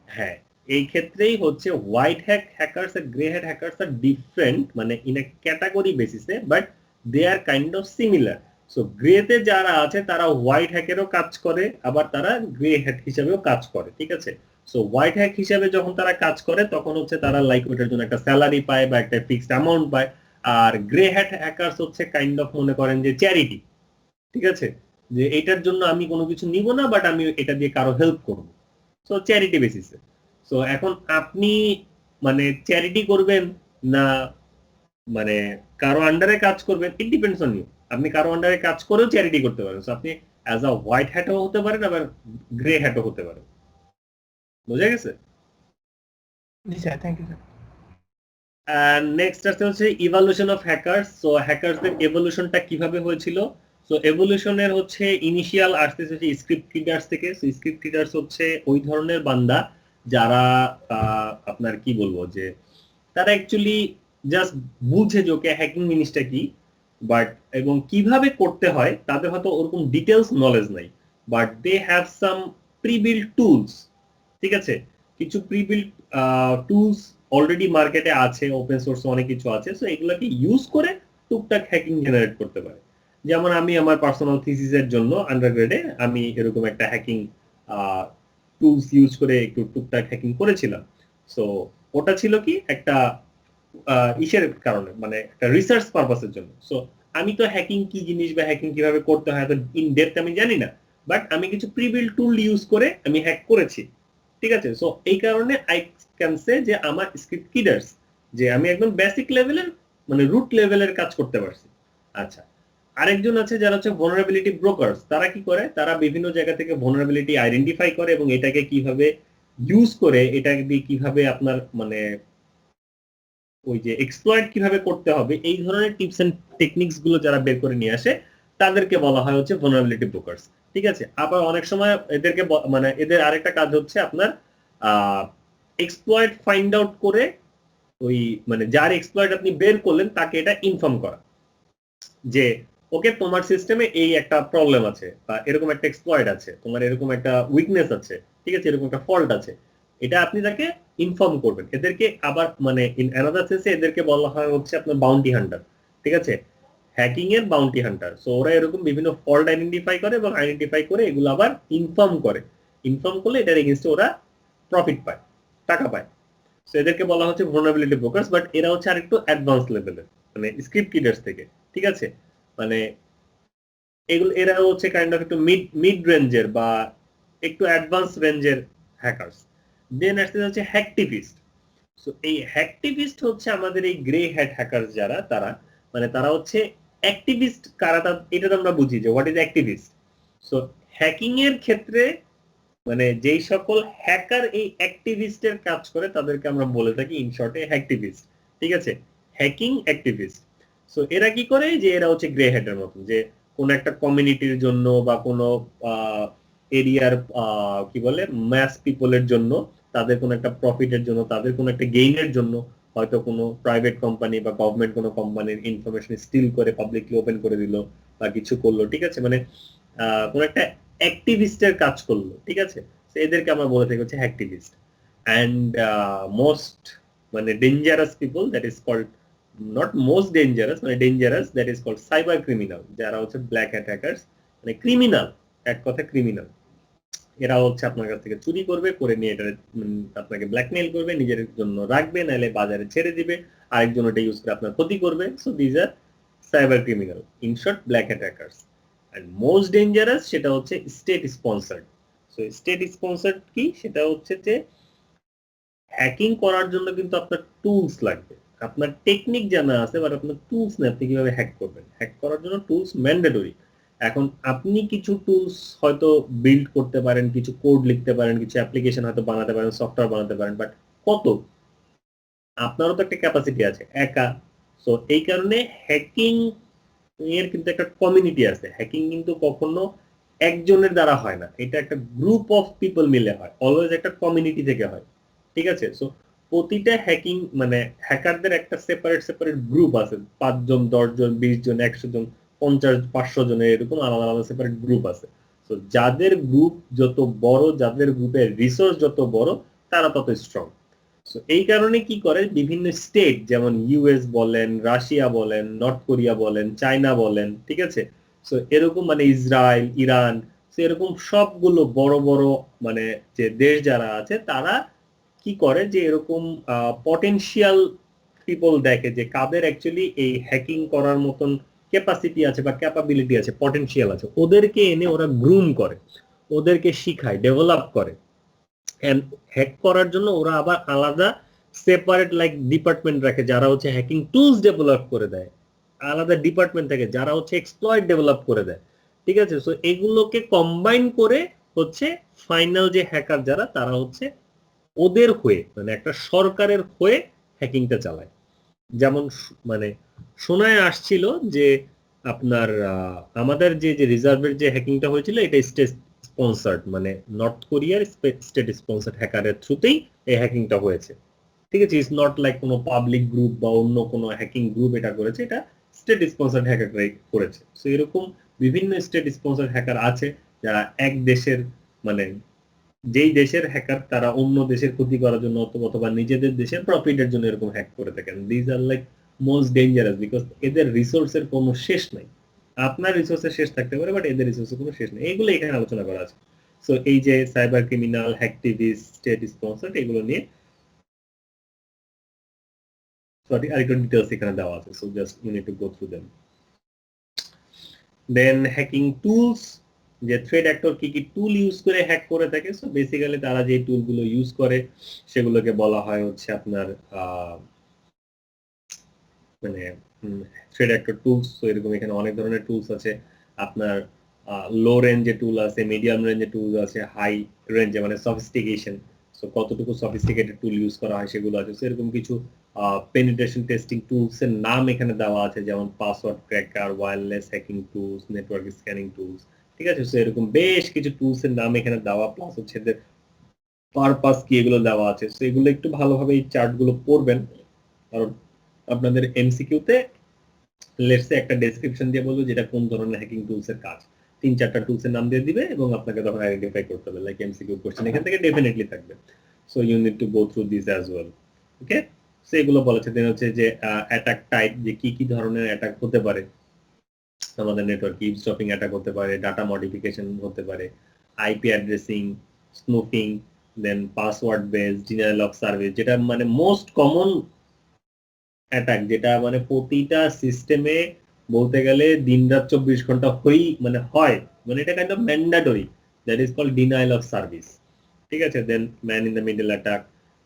[SPEAKER 1] হ্যাঁ, এই ক্ষেত্রেই হচ্ছে হোয়াইট হ্যাট হ্যাকার্স আর grey hat hackers are different, মানে ইন এ ক্যাটাগরি বেসিসে, but they are kind of similar. So গ্রেতে যারা আছে তারা হোয়াইট হ্যাকেরও কাজ করে, আবার তারা গ্রে হ্যাট হিসাবেও কাজ করে, ঠিক আছে। সো হোয়াইট হ্যাক হিসাবে যখন তারা কাজ করে তখন হচ্ছে তারা লাইক ওটার জন্য একটা স্যালারি পায় বা একটা ফিক্সড অ্যামাউন্ট পায়। আর গ্রে হ্যাট হ্যাকার্স হচ্ছে কাইন্ড অফ মনে করেন যে চ্যারিটি, ঠিক আছে, যে এটার জন্য আমি কোনো কিছু নিব না, বাট আমি এটা দিয়ে কারো হেল্প করব। সো চ্যারিটি বেসিসে। সো এখন আপনি মানে চ্যারিটি করবেন না মানে কারো আন্ডারে কাজ করবেন, ইট ডিপেন্ডস অন ইউ। আপনি কারো আন্ডারে কাজ করেও চ্যারিটি করতে পারেন। সো আপনি অ্যাজ আ হোয়াইট হ্যাটও হতে পারেন, আবার গ্রে হ্যাটও হতে পারেন। বুঝা গেছে?
[SPEAKER 4] জি sir, thank you sir.
[SPEAKER 1] And next আছে হচ্ছে ইভলিউশন অফ হ্যাকার্স। সো হ্যাকারসদের এভলিউশনটা কিভাবে হয়েছিল? সো এভলিউশনের হচ্ছে ইনিশিয়াল আসতেছে হচ্ছে স্ক্রিপ্ট রিডার্স থেকে। সো স্ক্রিপ্ট রিডার্স হচ্ছে ওই ধরনের বান্দা যারা আপনার কি বলবো, যে তারা অ্যাকচুয়ালি জাস্ট বুঝে যে ওকে হ্যাকিং জিনিসটা কি, বাট এবং কিভাবে করতে হয় তাদের হয়তো ওরকম ডিটেলস নলেজ নাই, but they have some prebuilt tools. ঠিক আছে, কিছু প্রিবিল্ড টুলস অলরেডি মার্কেটে আছে, ওপেন সোর্স অনেক কিছু আছে। সো এগুলোকে ইউজ করে টুকটাক হ্যাকিং জেনারেট করতে পারে। যেমন আমি আমার পার্সোনাল থিসিসের জন্য আন্ডারগ্রেডে আমি এরকম একটা হ্যাকিং টুলস ইউজ করে একটু টুকটাক হ্যাকিং করেছিলাম। সো ওটা ছিল কি একটা ইসের কারণে, মানে একটা রিসার্চ পারপাসের জন্য। সো আমি তো হ্যাকিং কি জিনিস বা হ্যাকিং কিভাবে করতে হয় তো ইন ডেপথ আমি জানি না, বাট আমি কিছু প্রিবিল্ড টুল ইউজ করে আমি হ্যাক করেছি। ঠিক আছে, সো এই কারণে আই ক্যান সে যে আমার স্ক্রিপ্ট কিডার্স, যে আমি একদম বেসিক লেভেলের মানে রুট লেভেলের কাজ করতে পারছি। আচ্ছা, আরেকজন আছে যারা হচ্ছে vulnerability brokers। তারা কি করে, তারা বিভিন্ন জায়গা থেকে vulnerability আইডেন্টিফাই করে এবং এটাকে কিভাবে ইউজ করে, এটা দিয়ে কিভাবে আপনার মানে ওই যে এক্সপ্লয়েট কিভাবে করতে হবে, এই ধরনের টিপস এন্ড টেকনিক্স গুলো যারা বের করে নিয়ে আসে তাদেরকে বলা হয় হচ্ছে vulnerability brokers। ঠিক আছে, আবার অনেক সময় এদেরকে মানে এদের আরেকটা কাজ হচ্ছে আপনার এক্সপ্লয়েট ফাইন্ড আউট করে ওই মানে যার এক্সপ্লয়েট আপনি বের করলেন তাকে এটা ইনফর্ম করা, যে ওকে তোমার সিস্টেমে এই একটা প্রবলেম আছে, বা এরকম একটা এক্সপ্লয়েট আছে, তোমার এরকম একটা উইকনেস আছে, ঠিক আছে, এরকম একটা ফল্ট আছে, এটা আপনি তাকে ইনফর্ম করবেন। এদেরকে আবার মানে ইন অ্যানাদার সেন্সে এদেরকে বলা হয় হচ্ছে আপনার বাউন্টি হান্টার। ঠিক আছে, হ্যাকিং এর বাউন্টি হান্টার। সো ওরা এরকম বিভিন্ন ফল্ট আইডেন্টিফাই করে এবং আইডেন্টিফাই করে এগুলো আবার ইনফর্ম করে। ইনফর্ম করলে এটার এগেইনস্টে ওরা প্রফিট পায়, টাকা পায়। সো এদেরকে বলা হচ্ছে vulnerability brokers, বাট এরা হচ্ছে আরেকটু অ্যাডভান্স লেভেলের, মানে স্ক্রিপ্ট কিডার্স থেকে। ঠিক আছে, মানে এগুলো এরা হচ্ছে কাইন্ড অফ একটু মিড রেঞ্জের বা একটু অ্যাডভান্স রেঞ্জের হ্যাকার্স। দেন আসতে হচ্ছে হ্যাকটিভিস্ট। সো এই হ্যাকটিভিস্ট হচ্ছে আমাদের এই গ্রে হ্যাট হ্যাকার যারা, তারা মানে তারা হচ্ছে অ্যাক্টিভিস্ট কারা, এটা তো আমরা বুঝি যে what is activist. So hacking এর ক্ষেত্রে মানে যেই সকল হ্যাকার এই অ্যাক্টিভিস্টের কাজ করে তাদেরকে আমরা বলে থাকি ইন শর্টে হ্যাকটিভিস্ট, ঠিক আছে, হ্যাকিং অ্যাক্টিভিস্ট। সো এরা কি করে যে এরা হচ্ছে গ্রে হ্যাটের মতো, যে কোন একটা কমিউনিটির জন্য বা কোনো এরিয়ার কি বলে ম্যাস পিপলের জন্য, তাদের কোনো একটা প্রফিটের জন্য, তাদের কোনো একটা গেইনের জন্য হয়তো কোনো প্রাইভেট কোম্পানি বা গভর্নমেন্ট কোনো কোম্পানির ইনফরমেশন স্টিল করে পাবলিকলি ওপেন করে দিল বা কিছু করলো, ঠিক আছে, মানে কোনো একটা অ্যাক্টিভিস্টের কাজ করলো, ঠিক আছে, এদেরকে আমরা বলে থাকি হচ্ছে অ্যাক্টিভিস্ট। অ্যান্ড মোস্ট মানে dangerous people, that is called not most dangerous, মানে dangerous, that is called cyber criminal, যারা হচ্ছে ব্ল্যাক হ্যাট হ্যাকার্স, মানে ক্রিমিনাল, এক কথা ক্রিমিনাল। এরা হচ্ছে আপনার কাছ থেকে চুরি করবে, করে নিয়ে এটা আপনাকে ব্ল্যাকমেইল করবে, নিজের জন্য রাখবে, নাহলে বাজারে ছেড়ে দিবে, আরেকজন ওটা ইউজ করে আপনার ক্ষতি করবে। So these are cyber criminal, in short black hat hackers. And most dangerous সেটা হচ্ছে state sponsored. So state sponsored কি, সেটা হচ্ছে যে হ্যাকিং করার জন্য কিন্তু আপনার টুলস লাগবে, আপনার টেকনিক জানা আছে বাট আপনার টুলস নেই, আপনি কিভাবে হ্যাক করবেন। হ্যাক করার জন্য টুলস ম্যান্ডেটরি। এখন আপনি কিছু টুলস হয়তো বিল্ড করতে পারেন, কিছু কোড লিখতে পারেন, কিছু অ্যাপ্লিকেশন হয়তো বানাতে পারেন, সফটওয়্যার বানাতে পারেন, বাট কত, আপনারও তো একটা ক্যাপাসিটি আছে একা। সো এই কারণে হ্যাকিং এর কিন্তু একটা কমিউনিটি আছে। হ্যাকিং কিন্তু কখনো একজনের দ্বারা হয় না, এটা একটা গ্রুপ অফ পিপল মিলে হয়, অলওয়েজ একটা কমিউনিটি থেকে হয়, ঠিক আছে। সো প্রতিটা হ্যাকিং মানে হ্যাকারদের একটা সেপারেট সেপারেট গ্রুপ আছে, 5 জন 10 জন 20 জন 100 জন 50 500 জনের এরকম আলাদা আলাদা সেপারেট গ্রুপ আছে। তো যাদের গ্রুপ যত বড়, যাদের গ্রুপের রিসোর্স যত বড়, তারা তত স্ট্রং। সো এই কারণে কি করে বিভিন্ন স্টেট, যেমন ইউএস বলেন, রাশিয়া বলেন, নর্থ কোরিয়া বলেন, চায়না বলেন, ঠিক আছে, সো এরকম মানে ইসরায়েল, ইরান, এরকম সবগুলো বড় বড় মানে যে দেশ যারা আছে, তারা কি করে যে এরকম পটেনশিয়াল পিপল দেখে যে কাদের অ্যাকচুয়ালি এই হ্যাকিং করার মতন ক্যাপাসিটি আছে বা ক্যাপাবিলিটি আছে, পটেনশিয়াল আছে, ওদেরকে এনে ওরা গ্রুম করে, ওদেরকে শিখায়, ডেভেলপ করে। এন্ড হ্যাক করার জন্য ওরা আবার আলাদা সেপারেট লাইক ডিপার্টমেন্ট রাখে, যারা হচ্ছে হ্যাকিং টুলস ডেভেলপ করে দেয়, আলাদা ডিপার্টমেন্ট থাকে যারা হচ্ছে এক্সপ্লয়েট ডেভেলপ করে দেয়, ঠিক আছে। সো এগুলোকে কম্বাইন করে হচ্ছে ফাইনাল যে হ্যাকার যারা, তারা হচ্ছে ওদের হয়ে মানে একটা সরকারের হয়ে হ্যাকিংটা চালায়। যেমন মানে শোনায় আসছিল যে আপনার আমাদের যে রিজার্ভের যে হ্যাকিংটা হয়েছিল, এটা স্টেট স্পন্সার্ড, মানে নর্থ কোরিয়ার স্টেট স্পন্সার্ড হ্যাকারের থ্রুতেই এই হ্যাকিংটা হয়েছে, ঠিক আছে। ইটস নট লাইক কোনো পাবলিক গ্রুপ বা অন্য কোনো হ্যাকিং গ্রুপ এটা করেছে, এটা স্টেট স্পন্সার্ড হ্যাকাররাই করেছে। সো এরকম বিভিন্ন স্টেট স্পন্সার্ড হ্যাকার আছে যারা এক দেশের মানে যেই দেশের হ্যাকার, তারা অন্য দেশের ক্ষতি করার জন্য অথবা নিজেদের দেশের প্রফিটের জন্য এরকম হ্যাক করে থাকেন। This are like most dangerous, because এদের রিসোর্সের কোনো শেষ নাই। আপনার রিসোর্সের শেষ থাকতে পারে, বাট এদের রিসোর্সের কোনো শেষ নেই। এগুলো এখানে আলোচনা করা আছে। সো এই যে cyber criminal, hacktivist, state sponsored, এগুলো নিয়ে সরি আরেকটু ডিটেইলস এখানে দেওয়া আছে। So just you need to go through them. Then hacking tools, যে থ্রেড অ্যাক্টর কি কি টুল ইউজ করে হ্যাক করে থাকে। সো বেসিক্যালি তারা যে টুলগুলো ইউজ করে সেগুলোকে বলা হয় হচ্ছে আপনার মানে থ্রেড অ্যাক্টর টুলস। তো এরকম এখানে অনেক ধরনের টুলস আছে। আপনার লো রেঞ্জে টুল আছে, মিডিয়াম রেঞ্জে টুল আছে, হাই রেঞ্জে মানে সফিস্টিকেশন, সো কতটুকু সফিস্টিকেটেড টুল ইউজ করা হয় সেগুলো আছে। সো এরকম কিছু পেনিট্রেশন টেস্টিং টুলস এর নাম এখানে দেওয়া আছে, যেমন password cracker, wireless hacking tools, network scanning tools, ঠিক আছে। সো এরকম বেশ কিছু টুলস এর নাম এখানে দেওয়া, প্লাস হচ্ছে এদের পারপাস কি এগুলো দেওয়া আছে। সো এগুলো একটু ভালোভাবে এই চার্ট গুলো পড়বেন, কারণ আপনাদের এমসিকিউতে লেটস সে একটা ডেসক্রিপশন দিয়ে বলবো যেটা কোন ধরনের হ্যাকিং টুলস এর কাজ, 3-4টা টুলস এর নাম দিয়ে দিবে এবং আপনাকে তখন আইডেন্টিফাই করতে হবে, লাইক এমসিকিউ কোশ্চেন এখান থেকে ডেফিনেটলি থাকবে। So you need to go through this as well, okay. So এগুলো বলেছে। দেন হচ্ছে যে অ্যাটাক টাইপ, যে কি কি ধরনের অ্যাটাক হতে পারে আমাদের নেটওয়ার্ক, ইভস্টপিং অ্যাটাক হতে পারে, ডাটা মডিফিকেশন হতে পারে, IP addressing, spoofing, then password base, denial of service, যেটা মানে মোস্ট কমন অ্যাটাক, যেটা মানে প্রতিটা সিস্টেমে বলতে গেলে দিনরাত 24 ঘন্টা মানে হয়, মানে এটা kind of mandatory that is called denial of service. ঠিক আছে, then man in the middle attack,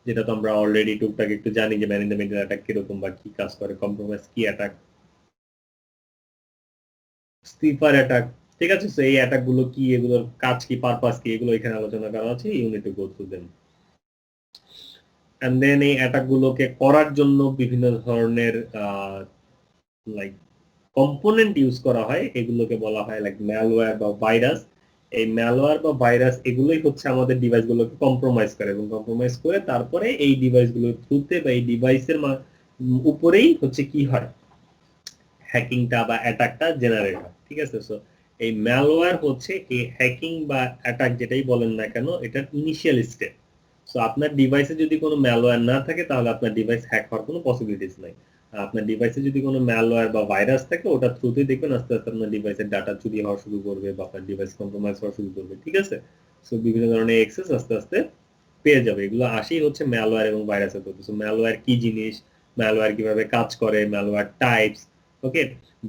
[SPEAKER 1] যেটা তো আমরা অলরেডি টুকটাক একটু জানি যে man in the middle attack কিরকম বা কি কাজ করে, কম্প্রোমাইজ কি অ্যাটাক, স্লিপার অ্যাটাক। ঠিক আছে, তো এই অ্যাটাক গুলো কি, এগুলোর কাজ কি, পারপাস কি, এগুলো এখানে আলোচনা করা আছে, you need to go through them. And then এই অ্যাটাক গুলোকে করার জন্য বিভিন্ন ধরনের লাইক কম্পোনেন্ট ইউজ করা হয়, এগুলোকে বলা হয় লাইক ম্যালওয়্যার বা ভাইরাস। এই ম্যালওয়্যার বা ভাইরাস এগুলোই হচ্ছে আমাদের ডিভাইসগুলোকে কম্প্রোমাইজ করে, এবং কম্প্রোমাইজ করে তারপরে এই ডিভাইসগুলোর থ্রুতে বা এই ডিভাইসের উপরেই হচ্ছে কি হয়, হ্যাকিংটা বা অ্যাটাকটা জেনারেট হয়। ঠিক আছে, সো এই ম্যালওয়্যার হচ্ছে এই হ্যাকিং বা অ্যাটাক যেটাই বলেন না কেন, এটার ইনিশিয়াল স্টেপ। সো আপনার ডিভাইসে যদি কোনো ম্যালওয়্যার না থাকে তাহলে আপনার ডিভাইস হ্যাক হওয়ার কোনো পসিবিলিটিস নাই। আপনার ডিভাইসে যদি কোনো ম্যালওয়্যার বা ভাইরাস থাকে, ওটা থ্রুতে দেখবেন আস্তে আস্তে আপনার ডিভাইসের ডাটা চুরি হওয়া শুরু করবে বা আপনার ডিভাইস কম্প্রোমাইজ হওয়া শুরু করবে। ঠিক আছে, সো বিভিন্ন ধরনের অ্যাক্সেস আস্তে আস্তে পেয়ে যাবে। এগুলো আসেই হচ্ছে ম্যালওয়্যার এবং ভাইরাসের মধ্যে। সো ম্যালওয়্যার কি জিনিস, ম্যালওয়্যার কিভাবে কাজ করে, ম্যালওয়্যার টাইপস, ওকে,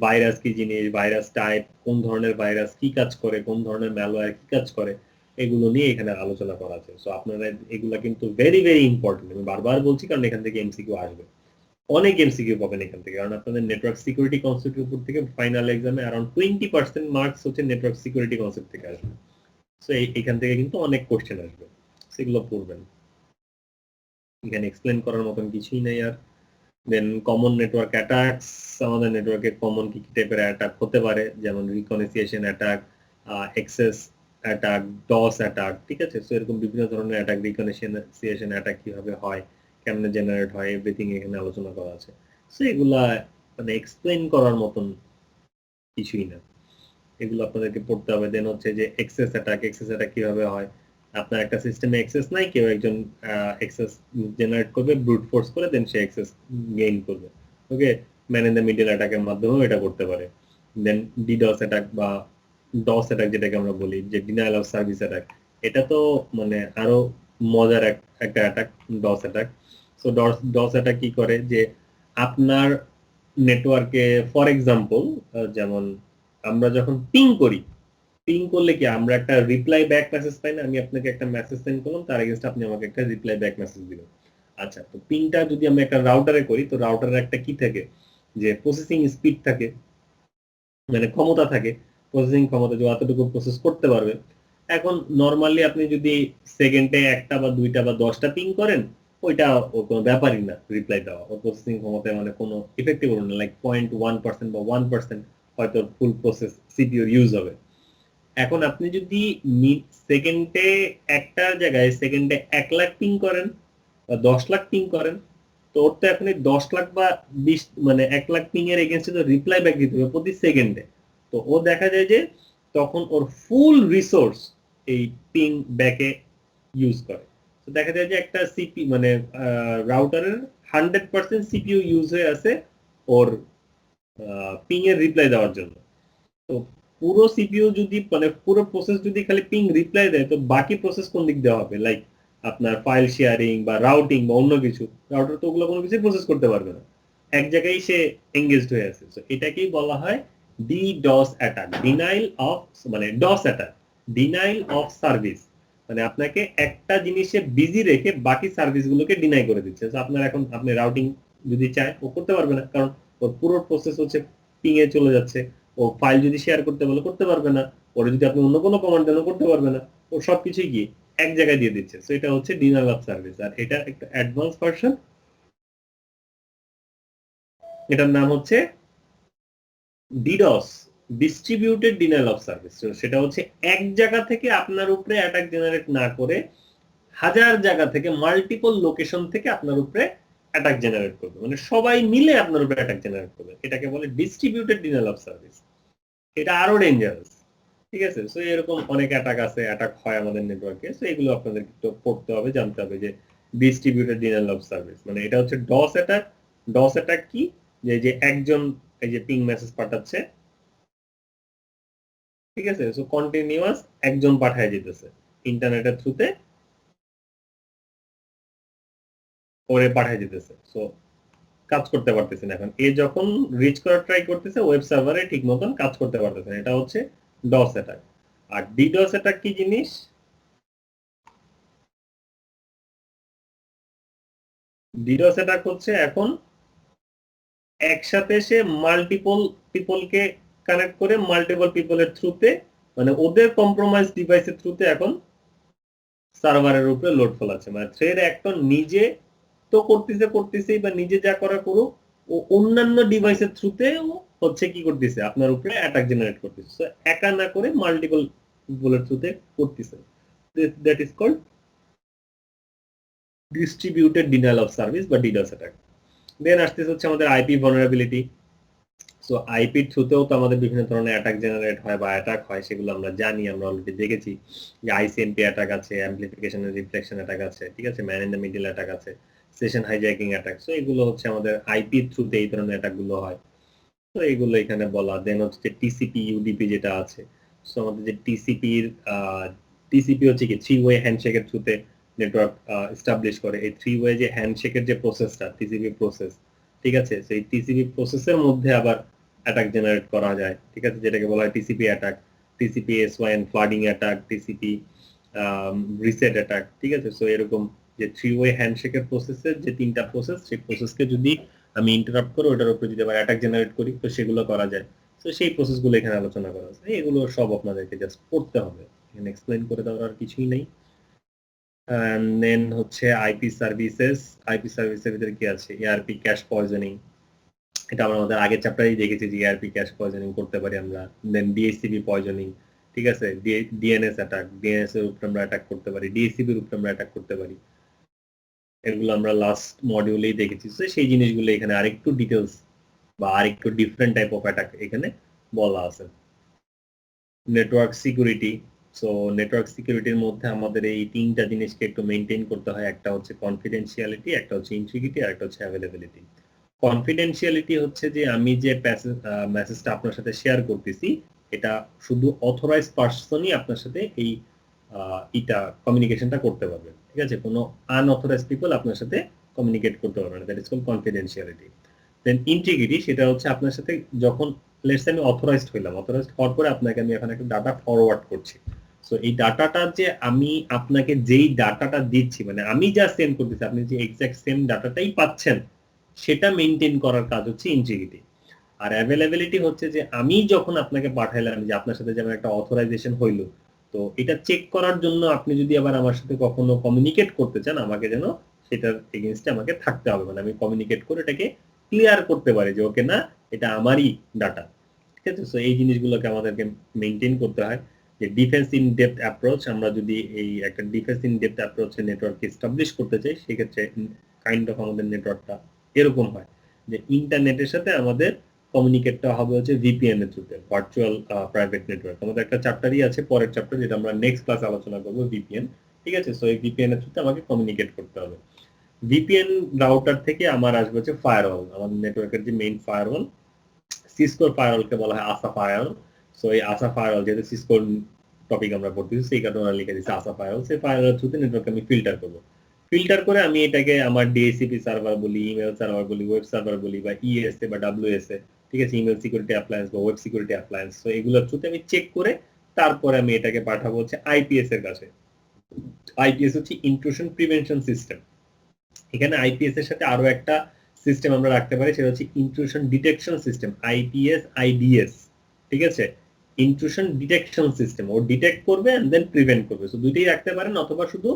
[SPEAKER 1] ভাইরাস কি জিনিস, ভাইরাস টাইপ, কোন ধরনের ভাইরাস কি কাজ করে, কোন ধরনের ম্যালওয়্যার কি কাজ করে, এগুলো নিয়ে এখানে আলোচনা করা আছে। সো আপনারা এগুলা কিন্তু ভেরি ভেরি ইম্পর্টেন্ট, আমি বারবার বলছি, কারণ এখান থেকে এমসিকিউ আসবে, অনেক এমসিকিউ পাবেন এখান থেকে, কারণ আপনাদের নেটওয়ার্ক সিকিউরিটি কনসেপ্টের উপর থেকে ফাইনাল এক্সামে अराउंड 20% মার্কস হচ্ছে নেটওয়ার্ক সিকিউরিটি কনসেপ্ট থেকে আসবে। সো এখান থেকে কিন্তু অনেক কোশ্চেন আসবে, সেগুলো পড়বেন। এখানে এক্সপ্লেন করার মতন কিছুই নাই আর। দেন কমন নেটওয়ার্ক অ্যাটাকস, আমাদের নেটওয়ার্কে কমন কি কি টাইপের অ্যাটাক হতে পারে, যেমন reconnaissance attack, access attack, DoS attack. ঠিক আছে, সো এরকম বিভিন্ন ধরনের অ্যাটাক, রিকনসিয়েশন অ্যাটাক কিভাবে হয়, কেমনে জেনারেট হয়, এভরিথিং এখানে আলোচনা করা আছে। সো এগুলা মানে এক্সপ্লেন করার মতন কিছুই না, এগুলো আপনাদেরকে পড়তে হবে। দেন হচ্ছে যে অ্যাক্সেস অ্যাটাক কিভাবে হয়, আপনার একটা সিস্টেমে অ্যাক্সেস নাই, কেউ একজন অ্যাক্সেস জেনারেট করবে ব্রুট ফোর্স করে, দেন সে অ্যাক্সেস গেইন করবে। ওকে, ম্যান ইন দ্য মিডল অ্যাটাকের মাধ্যমেও এটা করতে পারে। দেন ডিডস অ্যাটাক বা ডস অ্যাটাক যেটাকে আমরা বলি, যে ডিনায়াল অফ সার্ভিস অ্যাটাক, এটা তো মানে আরো মজার একটা attack, DoS attack. So DoS attack কি করে, যে আপনার নেটওয়ার্কে ফর এক্সাম্পল, যেমন আমরা যখন পিং করি, পিং করলে কি আমরা একটা রিপ্লাই ব্যাক মেসেজ পাই না, আমি আপনাকে একটা মেসেজ সেন্ড করলাম, তার এগেইনস্ট আপনি আমাকে একটা রিপ্লাই ব্যাক মেসেজ দিলেন। আচ্ছা, তো পিংটা যদি আমরা একটা রাউটারে করি, তো রাউটারের একটা কি থাকে, যে প্রসেসিং স্পিড থাকে, মানে ক্ষমতা থাকে, প্রসেসিং ক্ষমতা, যে এতটুকু প্রসেস করতে পারবে। এখন নরমালি আপনি যদি সেকেন্ডে একটা বা দুইটা বা 10টা পিং করেন, ওইটা ও কোনো ব্যাপারই না, রিপ্লাই দেওয়া, ও প্রসেসিং ক্ষমতায় মানে কোনো ইফেক্টিভ হবে না, লাইক 0.1% বা 1% হয়তো ফুল প্রসেস সিপিইউ ইউজ হবে। এখন আপনি যদি সেকেন্ডে একটার জায়গায় সেকেন্ডে 1 লাখ পিং করেন বা 10 লাখ পিং করেন, তো ওর তো এখন 10 লাখ বা 20 মানে 1 লাখ পিং এর এগেইনস্টে তো রিপ্লাই ব্যাক দিতে হবে প্রতি সেকেন্ডে। তো ও দেখা যায় যে তখন ওর ফুল রিসোর্স এই পিং ব্যাকে ইউজ করে। তো দেখা যায় যে একটা সিপি মানে রাউটারের 100% সিপিইউ ইউজ হয়ে আছে ওর পিং এর রিপ্লাই দেওয়ার জন্য। তো পুরো সিপিইউ যদি মানে পুরো প্রসেস যদি খালি পিং রিপ্লাই দেয়, তো বাকি প্রসেস কোন দিক দেওয়া হবে, লাইক আপনার ফাইল শেয়ারিং বা রাউটিং বা অন্য কিছু, রাউটার তো ওগুলো কোনো কিছু প্রসেস করতে পারবে না, এক জায়গায় সে এঙ্গেজড হয়ে আছে। সো এটাকেই বলা হয় ডিডস অ্যাটাক, ডিনাইল অফ মানে DoS attack, denial of service, মানে আপনাকে একটা জিনিসে বিজি রেখে বাকি সার্ভিসগুলোকে ডিনাই করে দিচ্ছে। তো আপনার এখন আপনি রাউটিং যদি চায় ও করতে পারবে না, কারণ ওর পুরো প্রসেস হচ্ছে পিং এ চলে যাচ্ছে। ও ফাইল যদি শেয়ার করতে বলে করতে পারবে না, ওরে যদি আপনি অন্য কোনো কমান্ড দেন করতে পারবে না, ও সবকিছুই গিয়ে এক জায়গায় দিয়ে দিচ্ছে। সো এটা হচ্ছে ডিনাইল অফ সার্ভিস, আর এটা একটা অ্যাডভান্স ভার্সন, এটার নাম হচ্ছে deeds, distributed denial of service. সেটা হচ্ছে এক জায়গা থেকে আপনার উপরে অ্যাটাক জেনারেট না করে হাজার জায়গা থেকে, মাল্টিপল লোকেশন থেকে আপনার উপরে অ্যাটাক জেনারেট করবে, মানে সবাই মিলে আপনার উপরে অ্যাটাক জেনারেট করবে, এটাকে বলে ডিস্ট্রিবিউটেড ডিনাইল অফ সার্ভিস। এটা আরো ডেঞ্জারাস। ঠিক আছে, সো এরকম অনেক অ্যাটাক আছে, অ্যাটাক হয় আমাদের নেটওয়ার্কে। সো এগুলো আপনাদের একটু পড়তে হবে, জানতে হবে যে ডিস্ট্রিবিউটেড ডিনাইল অফ সার্ভিস মানে এটা হচ্ছে ডস অ্যাটাক। ডস অ্যাটাক কি, যে একজন এই যে পিং মেসেজ পাঠাচ্ছে, ঠিক আছে, সো কন্টিনিউয়াস একজন পাঠায় যেতেছে ইন্টারনেটের থ্রুতে, ওরে পাঠায় যেতেছে। সো কাজ করতে পারতেছে না। এখন এ যখন রিচ করার ট্রাই করতেছে, ওয়েব সার্ভারে ঠিক মতন কাজ করতে পারতেছে না, এটা হচ্ছে ডস অ্যাটাক। আর ডিডস অ্যাটাক কি জিনিস? ডিডস অ্যাটাক হচ্ছে এখন একসাথে সে মাল্টিপল পিপলকে কানেক্ট করে মাল্টিপল পিপলের থ্রুতে, মানে ওদের কম্প্রোমাইজ ডিভাইসের থ্রুতে এখন সার্ভারের উপরে লোড ফলাচ্ছে। মানে থ্রেড একটা নিজে তো করতেছেই বা নিজে যা করা করুক, ও অন্যান্য ডিভাইসের থ্রুতে হচ্ছে কি করতেছে, আপনার উপরে অ্যাটাক জেনারেট করতেছে। সো একা না করে মাল্টিপল পিপলের থ্রুতে করতেছে। That is called distributed denial of service বা ডিডস অ্যাটাক। দেন আসতেছে হচ্ছে আমাদের আইপি ভালনারেবিলিটি। সো আইপির থ্রুতেও তো আমাদের বিভিন্ন ধরনের অ্যাটাক জেনারেট হয় বা অ্যাটাক হয়, সেগুলো আমরা জানি, আমরা অলরেডি দেখেছি যে আইসিএমপি অ্যাটাক আছে, অ্যাম্পলিফিকেশন এন্ড রিফ্লেকশন অ্যাটাক আছে, ঠিক আছে, man in the middle attack আছে, সেশন হাইজ্যাকিং অ্যাটাক। সো এগুলো হচ্ছে আমাদের আইপির থ্রুতে এই ধরনের অ্যাটাক গুলো হয়। তো এগুলো এখানে বলা। দেন হচ্ছে যে টিসিপি ইউডিপি যেটা আছে, সো আমাদের যে টিসিপি হচ্ছে কি থ্রি ওয়ে হ্যান্ডশেকের থ্রুতে নেটওয়ার্ক এস্টাবলিশ করে। এই থ্রি ওয়ে যে হ্যান্ডশেকের যে প্রসেসটা টিসিপি প্রসেস, ঠিক আছে, সেই টিসিপি প্রসেসের মধ্যে আবার অ্যাটাক জেনারেট করা যায়, ঠিক আছে, যেটাকে বলা হয় TCP attack, TCP SYN flooding attack, TCP reset attack, ঠিক আছে। সো এরকম যে থ্রি ওয়ে হ্যান্ডশেকের প্রসেসের যে তিনটা প্রসেস, সেই প্রসেসকে যদি আমি ইন্টারাপ্ট করে ওটার উপরে যদি আবার অ্যাটাক জেনারেট করি, তো সেগুলো করা যায়। তো সেই প্রসেসগুলো এখানে আলোচনা করা আছে। এগুলো সব আপনাদেরকে জাস্ট পড়তে হবে, এখানে এক্সপ্লেইন করে দেওয়ার আর কিছুই নেই। এন্ড দেন হচ্ছে আইপি সার্ভিসেস। আইপি সার্ভিসের ভিতরে কি আছে? এআরপি ক্যাশ পয়জনিং, এটা আমরা আমাদের আগের চ্যাপ্টারেই দেখেছি যে এআরপি ক্যাশ পয়জনিং করতে পারি আমরা। দেন ডিএসসিবি পয়জনিং, ঠিক আছে, ডিএনএস অ্যাটাক, ডিএনএস এর উপরে আমরা অ্যাটাক করতে পারি, ডিএসসিবি এর উপরে আমরা অ্যাটাক করতে পারি। এগুলো আমরা লাস্ট মডিউলেই দেখেছি। তো সেই জিনিসগুলো এখানে আরেকটু ডিটেলস বা আরেকটু ডিফারেন্ট টাইপ অফ অ্যাটাক এখানে বলা আছে। Network security. সো নেটওয়ার্ক সিকিউরিটির মধ্যে আমাদের এই তিনটা জিনিসকে একটু মেনটেন করতে হয়। একটা হচ্ছে কনফিডেন্সিয়ালিটি, একটা হচ্ছে ইন্টিগ্রিটি, আর একটা হচ্ছে অ্যাভেলেবিলিটি। কনফিডেন্সিয়ালিটি হচ্ছে যে আমি যে মেসেজটা আপনার সাথে শেয়ার করতেছি, এটা শুধু অথরাইজড পারসনই আপনার সাথে এই এটা কমিউনিকেশনটা করতে পারবে, ঠিক আছে, কোনো আনঅথরাইজড পিপল আপনার সাথে কমিউনিকেট করতে পারবে না। That is called confidentiality. Then integrity, সেটা হচ্ছে আপনার সাথে যখন লেটস সে আমি অথরাইজড হইলাম, অথরাইজড হওয়ার পরে আপনাকে আমি এখন একটা ডাটা ফরওয়ার্ড করছি। সো এই ডাটাটা যে আমি আপনাকে যেই ডাটাটা দিচ্ছি, মানে আমি যা সেন্ড করতেছি, আপনি যে এক্সাক্ট সেম ডাটাটাই পাচ্ছেন, সেটা মেনটেন করার কাজ হচ্ছে ইন্টিগ্রিটি। আর অ্যাভেলেবিলিটি হচ্ছে যে আমি যখন আপনাকে পাঠাইলাম যে আপনার সাথে যেমন একটা অথরাইজেশন হইলো, তো এটা চেক করার জন্য আপনি যদি আবার আমার সাথে কখনো কমিউনিকেট করতে চান, আমাকে যেন সেটার এগেইনস্টে আমাকে থাকতে হবে, মানে আমি কমিউনিকেট করে এটাকে ক্লিয়ার করতে পারি যে ওকে না, এটা আমারই ডাটা, ঠিক আছে। সো এই জিনিসগুলোকে আমাদেরকে মেনটেন করতে হয়। যে ডিফেন্স ইন ডেপথ অ্যাপ্রোচ, আমরা যদি এই একটা ডিফেন্স ইন ডেপথ অ্যাপ্রোচে নেটওয়ার্ক এস্টাবলিশ করতে চাই, সেক্ষেত্রে কাইন্ড অফ আমাদের নেটওয়ার্কটা এরকম হয় যে ইন্টারনেটের সাথে আমাদের কমিউনিকেটটা হবে হচ্ছে ভিপিএন এর থ্রুতে, ভার্চুয়াল প্রাইভেট নেটওয়ার্ক। আমাদের একটা চ্যাপ্টারই আছে, পরের চ্যাপ্টার, যেটা আমরা নেক্সট ক্লাসে আলোচনা করব, ভিপিএন, ঠিক আছে। সো এই ভিপিএন এর থ্রুতে আমাকে কমিউনিকেট করতে হবে। ভিপিএন রাউটার থেকে আমার আসবে হচ্ছে ফায়ারওয়াল, আমাদের নেটওয়ার্কের যে মেইন ফায়ারওয়াল, সিসকোর ফায়ারওয়ালকে বলা হয় আসা ফায়ারওয়াল। সো এই আসা ফায়ারওয়াল, যেহেতু সিসকোর টপিক আমরা পড়তেছি, সেই কারণে আমরা লিখে দিচ্ছি আসা ফায়ারওয়াল। সেই ফায়ারওয়ালের থ্রুতে নেটওয়ার্ক আমি ফিল্টার করবো। ফিল্টার করে আমি এটাকে আমার ডিএসসিপি সার্ভার বলি, ইমেল সার্ভার বলি, ওয়েব সার্ভার বলি, বা ইএসএ বা ডাব্লিউএসএ, ঠিক আছে, ইমেল সিকিউরিটি অ্যাপ্লায়েন্স বা ওয়েব সিকিউরিটি অ্যাপ্লায়েন্স। তো এগুলোর থ্রুতে আমি চেক করে তারপরে আমি এটাকে পাঠাবো হচ্ছে আইপিএস এর কাছে। আইপিএস হচ্ছে ইন্ট্রুশন প্রিভেনশন সিস্টেম। এখানে আইপিএস এর সাথে আরো একটা সিস্টেম আমরা রাখতে পারি, সেটা হচ্ছে intrusion detection system, IPS IDs, ঠিক আছে। ইন্ট্রুশন ডিটেকশন সিস্টেম, ও ডিটেক্ট করবে এন্ড দেন প্রিভেন্ট করবে। সো দুইটাই রাখতে পারেন, অথবা শুধু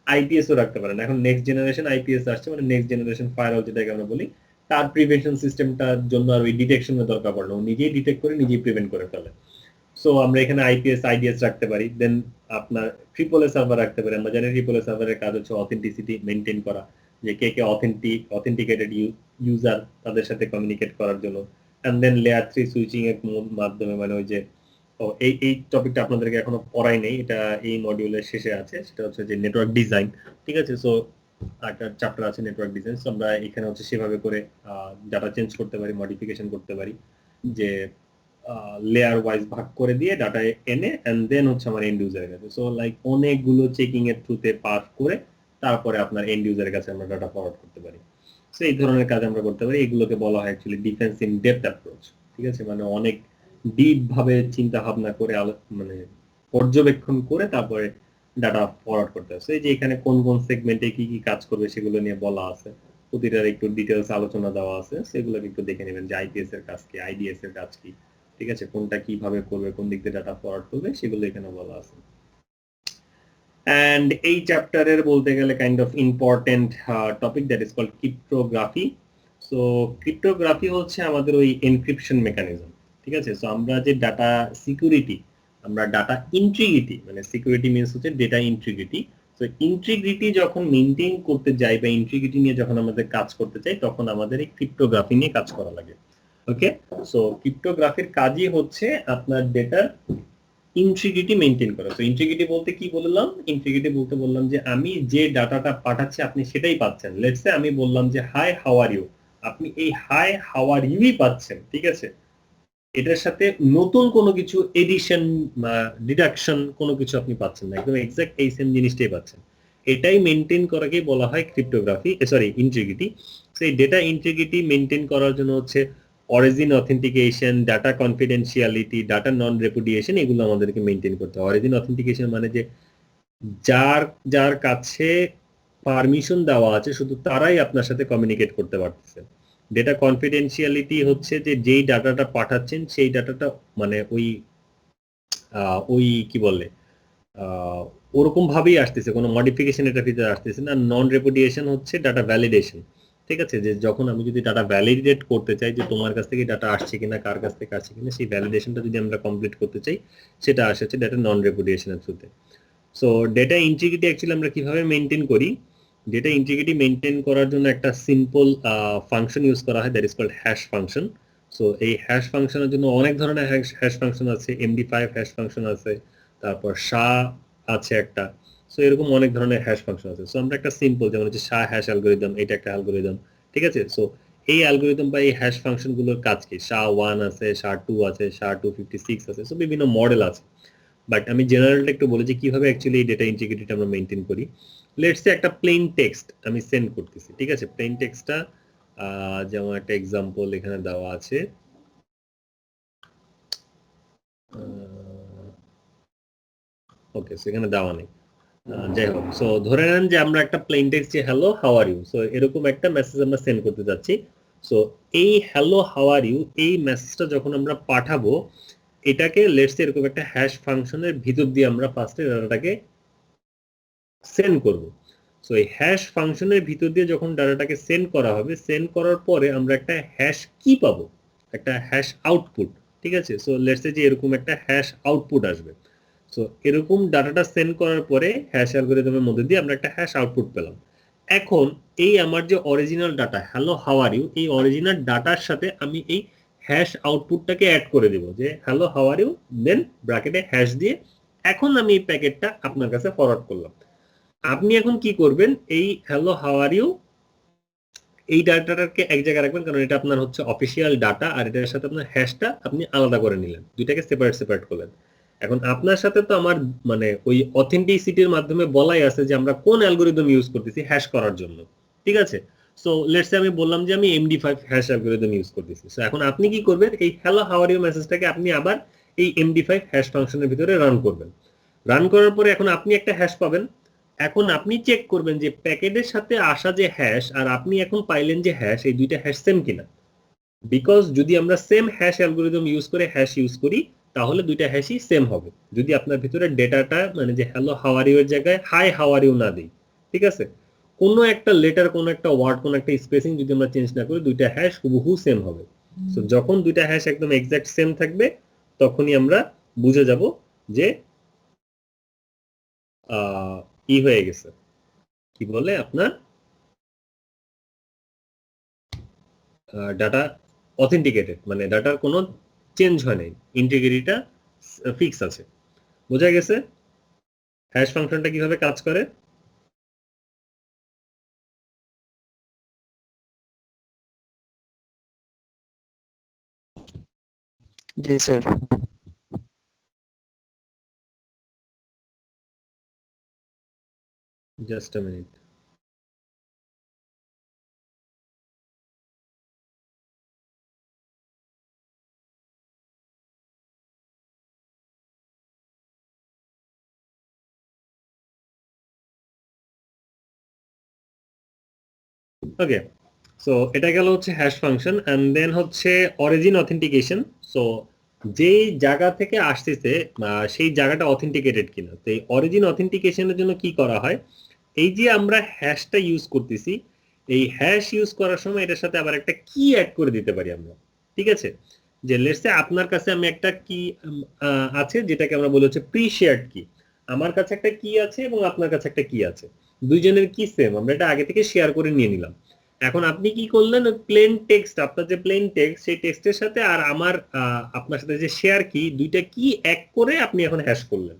[SPEAKER 1] আইপিএস ও রাখতে পারেন। এখন নেক্সট জেনারেশন আইপিএস আসছে, মানে নেক্সট জেনারেশন ফায়ারওয়াল যেটাকে আমরা বলি, তার প্রিভেনশন সিস্টেমটার জন্য আর ওই ডিটেকশনের দরকার পড়ে না, ও নিজেই ডিটেক্ট করে নিজেই প্রিভেন্ট করে ফেলে। সো আমরা এখানে আইপিএস আইডিএস রাখতে পারি। দেন আপনার ট্রিপল এ সার্ভার রাখতে পারি। আমরা জানি ট্রিপল এ সার্ভারের কাজ হচ্ছে অথেন্টিসিটি মেনটেন করা, যে কে কে অথেন্টিকেটেড ইউজার, তাদের সাথে কমিউনিকেট করার জন্য। এন্ড দেন লেয়ার 3 সুইচিং এর মাধ্যমে, মানে ওই যে এই টপিকটা আপনাদেরকে এখনো পড়াই নেই, এটা এই মডিউলের শেষে আছে, সেটা হচ্ছে যে নেটওয়ার্ক ডিজাইন, ঠিক আছে। সো একটা চ্যাপ্টার আছে নেটওয়ার্ক ডিজাইন। সো আমরা এখানে হচ্ছে সেভাবে করে ডাটা চেঞ্জ করতে পারি, মডিফিকেশন করতে পারি, যে লেয়ার ওয়াইজ ভাগ করে দিয়ে ডাটা এনে এন্ড দেন হচ্ছে আমার এন্ড ইউজারের কাছে। সো লাইক অনেকগুলো চেকিং এর থ্রুতে পাস করে তারপরে আপনার এন্ড ইউজারের কাছে আমরা ডাটা ফরওয়ার্ড করতে পারি। সো এই ধরনের কাজ আমরা করতে পারি। এগুলোকে বলা হয় actually defence in depth approach, ঠিক আছে, মানে অনেক ডিপ ভাবে চিন্তা ভাবনা করে মানে পর্যবেক্ষণ করে তারপরে ডাটা ফরওয়ার্ড করতে হবে। এই যে এখানে কোন কোন সেগমেন্টে কি কি কাজ করবে সেগুলো নিয়ে বলা আছে, প্রতিটার একটু ডিটেলস আলোচনা দেওয়া আছে, সেগুলো একটু দেখে নেবেন যে আইপিএস এর কাজ কি, আইডিএস এর কাজ কি, ঠিক আছে, কোনটা কিভাবে করবে, কোন দিক দিয়ে ডাটা ফরওয়ার্ড করবে, সেগুলো এখানে বলা আছে। অ্যান্ড এই চ্যাপ্টারের বলতে গেলে kind of important topic that is called cryptography. So cryptography হচ্ছে আমাদের ওই এনক্রিপশন মেকানিজম, ঠিক আছে। সো আমরা যে ডাটা সিকিউরিটি, আমরা ডাটা ইন্টিগ্রিটি, মানে সিকিউরিটি মিনস হচ্ছে ডেটা ইন্টিগ্রিটি। তো ইন্টিগ্রিটি যখন মেনটেন করতে যাই বা ইন্টিগ্রিটি নিয়ে যখন আমাদের কাজ করতে চাই, তখন আমাদের এই ক্রিপ্টোগ্রাফি নিয়ে কাজ করা লাগে। ওকে, সো ক্রিপ্টোগ্রাফির কাজই হচ্ছে আপনার ডেটার ইন্টিগ্রিটি মেনটেন করা। তো ইন্টিগ্রিটি বলতে কি বললাম? ইন্টিগ্রিটি বলতে বললাম যে আমি যে ডাটাটা পাঠাচ্ছি আপনি সেটাই পাচ্ছেন। লেটস সে আমি বললাম যে হাই হাউ আর ইউ, আপনি এই হাই হাউ আর ইউই পাচ্ছেন, ঠিক আছে। এটার সাথে নতুন কোনো কিছু এডিশন বা ডিডাকশন কোনো কিছু আপনি পাচ্ছেন না, একদম এক্সাক্ট এই সেম জিনিসটাই পাচ্ছেন। এটাই মেনটেন করাকেই বলা হয় ক্রিপ্টোগ্রাফি, সরি ইন্টিগ্রিটি। সেই ডেটা ইন্টিগ্রিটি মেনটেন করার জন্য হচ্ছে origin authentication, data confidentiality, data non repudiation, এগুলো আমাদেরকে মেনটেন করতে হয়। অরিজিন অথেন্টিকেশন মানে যে যার যার কাছে পারমিশন দেওয়া আছে শুধু তারাই আপনার সাথে কমিউনিকেট করতে পারতেছে। ডেটা কনফিডেন্সিয়ালিটি হচ্ছে যে যেই ডাটাটা পাঠাচ্ছেন সেই ডাটাটা মানে ওই কি বলে ওরকম ভাবেই আসতেছে, কোনো মডিফিকেশন এটা ভিতরে আসতেছে না। নন রেপুডিয়েশন হচ্ছে ডাটা ভ্যালিডেশন, ঠিক আছে, যে যখন আমি যদি ডাটা ভ্যালিডেট করতে চাই যে তোমার কাছ থেকে ডাটা আসছে কিনা, কার কাছ থেকে আসছে কিনা, সেই ভ্যালিডেশনটা যদি আমরা কমপ্লিট করতে চাই, সেটা আসছে ডাটা নন রেপুডিয়েশনের থ্রুতে। সো ডেটা ইন্টিগ্রিটি অ্যাকচুয়ালি আমরা কিভাবে মেনটেন করি? ডেটা ইন্টিগ্রিটি মেনটেন করার জন্য একটা সিম্পল ফাংশন ইউজ করা হয়, that is called hash function. So এই হ্যাশ ফাংশনের জন্য অনেক ধরনের হ্যাশ ফাংশন আছে, MD5 হ্যাশ ফাংশন আছে, তারপর SHA আছে একটা। সো এরকম অনেক ধরনের হ্যাশ ফাংশন আছে। সো আমরা একটা সিম্পল যেমন হচ্ছে SHA হ্যাশ অ্যালগরিদম, এটা একটা অ্যালগরিদম, ঠিক আছে। সো এই অ্যালগরিদম বা এই হ্যাশ ফাংশন গুলোর কাজ কি? SHA-1 আছে, SHA-2 আছে, SHA-256 আছে, সো বিভিন্ন মডেল আছে। বাট আমি জেনারেলটা একটু বলি যে কিভাবে অ্যাকচুয়ালি এই ডেটা ইন্টিগ্রিটিটা আমরা মেনটেন করি। লেটস সে একটা প্লেন টেক্সট আমি সেন্ড করতেছি, ঠিক আছে। প্লেন টেক্সটটা যেমন একটা এক্সাম্পল এখানে দেওয়া আছে, ওকে, সেখানে দেওয়া নেই, যাই হোক। সো ধরে নেন যে আমরা একটা প্লেন টেক্সট যে hello how are you, so এরকম একটা মেসেজ আমরা সেন্ড করতে যাচ্ছি। সো এই হ্যালো হাউ আর ইউ এই মেসেজটা যখন আমরা পাঠাবো, এটাকে লেটস এরকম একটা হ্যাশ ফাংশনের ভিতর দিয়ে আমরা ফার্স্টে ডাটাটাকে সেন্ড করব। সো এই হ্যাশ ফাংশনের ভিতর দিয়ে যখন ডাটাটাকে সেন্ড করা হবে, সেন্ড করার পরে আমরা একটা হ্যাশ কি পাবো, একটা হ্যাশ আউটপুট, ঠিক আছে। সো লেটস সে যে এরকম একটা হ্যাশ আউটপুট আসবে। সো এরকম ডাটাটা সেন্ড করার পরে হ্যাশ অ্যালগরিদমের মধ্যে দিয়ে আমরা একটা হ্যাশ আউটপুট পেলাম। এখন এই আমার যে original data hello how are you, এই অরিজিনাল ডাটার সাথে আমি এই হ্যাশ আউটপুটটাকে অ্যাড করে দেব যে hello how are you, then ব্র্যাকেটে হ্যাশ দিয়ে এখন আমি এই প্যাকেটটা আপনার কাছে ফরওয়ার্ড করলাম। আপনি এখন কি করবেন? এই হ্যালো হাউ আর ইউ এই ডাটাটাকে এক জায়গায় রাখবেন, কারণ এটা আপনার হচ্ছে অফিসিয়াল ডাটা, আর এটার সাথে আপনার হ্যাশটা আপনি আলাদা করে নিলেন, দুইটাকে সেপারেট সেপারেট করলেন। এখন আপনার সাথে তো আমার মানে ওই অথেন্টিসিটির মাধ্যমে বলাই আছে যে আমরা কোন অ্যালগরিদম ইউজ করতেছি হ্যাশ করার জন্য, ঠিক আছে। সো লেটস সে আমি বললাম যে আমি MD5 হ্যাশ অ্যালগরিদম ইউজ করতেছি। সো এখন আপনি কি করবেন? এই হ্যালো হাউ আর ইউ মেসেজটাকে আপনি আবার এই MD5 হ্যাশ ফাংশনের ভিতরে রান করবেন। রান করার পরে এখন আপনি একটা হ্যাশ পাবেন। এখন আপনি চেক করবেন যে প্যাকেটের সাথে আসা যে হ্যাশ আর আপনি এখন পাইলেন যে হ্যাশ, এই দুইটা হ্যাশ সেম কিনা। বিকজ যদি আমরা সেম হ্যাশ অ্যালগরিদম ইউজ করে হ্যাশ ইউজ করি, তাহলে দুইটা হ্যাশই সেম হবে। যদি আপনার ভিতরে ডেটাটা মানে যে হ্যালো হাউ আর ইউ এর জায়গায় হাই হাউ আর ইউ না দিই, ঠিক আছে, কোনো একটা লেটার, কোনো একটা ওয়ার্ড, কোনো একটা স্পেসিং যদি আমরা চেঞ্জ না করি, দুইটা হ্যাশ হুবহু সেম হবে। তো যখন দুইটা হ্যাশ একদম এক্সাক্ট সেম থাকবে, তখনই আমরা বুঝে যাব যে ই হয়ে গেছে, কি বলে আপনার ডাটা অথেন্টিকেটেড, মানে ডাটার কোনো চেঞ্জ হয় নাই, ইন্টিগ্রিটিটা ফিক্স আছে। বোঝা গেছে হ্যাশ ফাংশনটা কিভাবে কাজ করে?
[SPEAKER 3] জি sir.
[SPEAKER 1] Just a minute. Okay, so এটা গেল হচ্ছে হ্যাশ ফাংশন, এন্ড দেন হচ্ছে অরিজিন অথেন্টিকেশন। সো যেই জায়গা থেকে আসতেছে সেই জায়গাটা অথেন্টিকেটেড কিনা। তো এই অরিজিন অথেন্টিকেশনের জন্য কি করা হয়, এই যে আমরা হ্যাশটা ইউজ করতেছি, এই হ্যাশ ইউজ করার সময় এটার সাথে আবার একটা কি অ্যাড করে দিতে পারি আমরা। ঠিক আছে, যে লেটস সে আপনার কাছে আমি একটা কি আছে যেটাকে আমরা বলি হচ্ছে প্রি শেয়ার্ড কি। আমার কাছে একটা কি আছে এবং আপনার কাছে একটা কি আছে, দুইজনের কি সেম, আমরা এটা আগে থেকে শেয়ার করে নিয়ে নিলাম। এখন আপনি কি করলেন, ওই প্লেন টেক্সট, আপনার যে প্লেন টেক্সট সেই টেক্সটের সাথে আর আমার আপনার সাথে যে শেয়ার কি, দুইটা কি এক করে আপনি এখন হ্যাশ করলেন,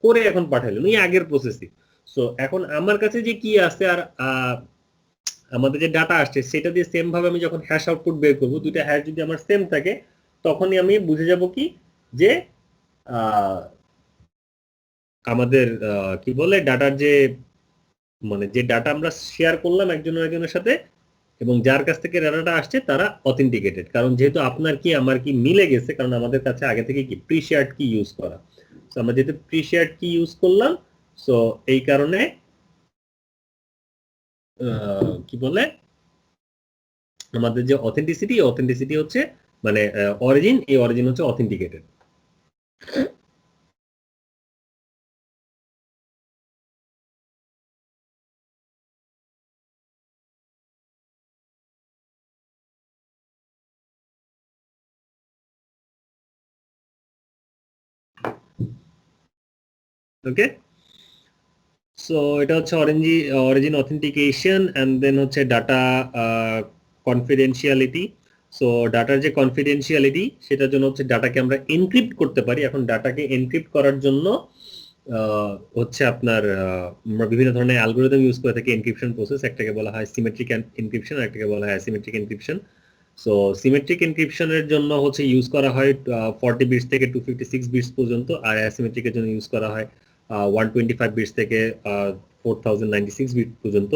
[SPEAKER 1] করে এখন পাঠালেন ওই আগের প্রসেসই। সো এখন আমার কাছে যে কি আছে আর আমাদের যে ডাটা আসছে সেটা দিয়ে সেম ভাবে আমি যখন হ্যাশ আউটপুট বের করবো, দুইটা হ্যাশ যদি আমার সেম থাকে, তখনই আমি বুঝে যাব কি যে আহ, আমাদের কি বলে ডাটার যে মানে যে ডাটা আমরা শেয়ার করলাম একজনের একজনের সাথে এবং যার কাছ থেকে ডাটাটা আসছে তারা অথেন্টিকেটেড, কারণ যেহেতু আপনার কি আমার কি মিলে গেছে, কারণ আমাদের কাছে আগে থেকে কি প্রি শেয়ার্ড কি ইউজ করা। সো আমরা যেহেতু প্রি শেয়ার্ড কি ইউজ করলাম, সো এই কারণে কি বলে আমাদের যে অথেন্টিসিটি, অথেন্টিসিটি হচ্ছে মানে অরিজিন, এই অরিজিন হচ্ছে অথেন্টিকেটেড। ওকে, সো এটা হচ্ছে অরিজিন অথেন্টিকেশন, এন্ড দেন হচ্ছে ডাটা কনফিডেন্সিয়ালিটি। সো ডাটার যে কনফিডেন্সিয়ালিটি সেটার জন্য হচ্ছে ডাটাকে আমরা এনক্রিপ্ট করতে পারি। এখন ডাটাকে এনক্রিপ্ট করার জন্য হচ্ছে আপনার আমরা বিভিন্ন ধরনের অ্যালগোরিদম ইউজ করে থাকি এনক্রিপশন প্রসেস। একটাকে বলা হয় সিমেট্রিক এনক্রিপশন, একটাকে বলা হয় অ্যাসিমেট্রিক এনক্রিপশন। সো সিমেট্রিক এনক্রিপশনের জন্য হচ্ছে ইউজ করা হয় 40 বিটস থেকে 256 বিটস পর্যন্ত, আর অ্যাসিমেট্রিকের জন্য ইউজ করা হয় 125 বিটস থেকে 4096 বিট পর্যন্ত।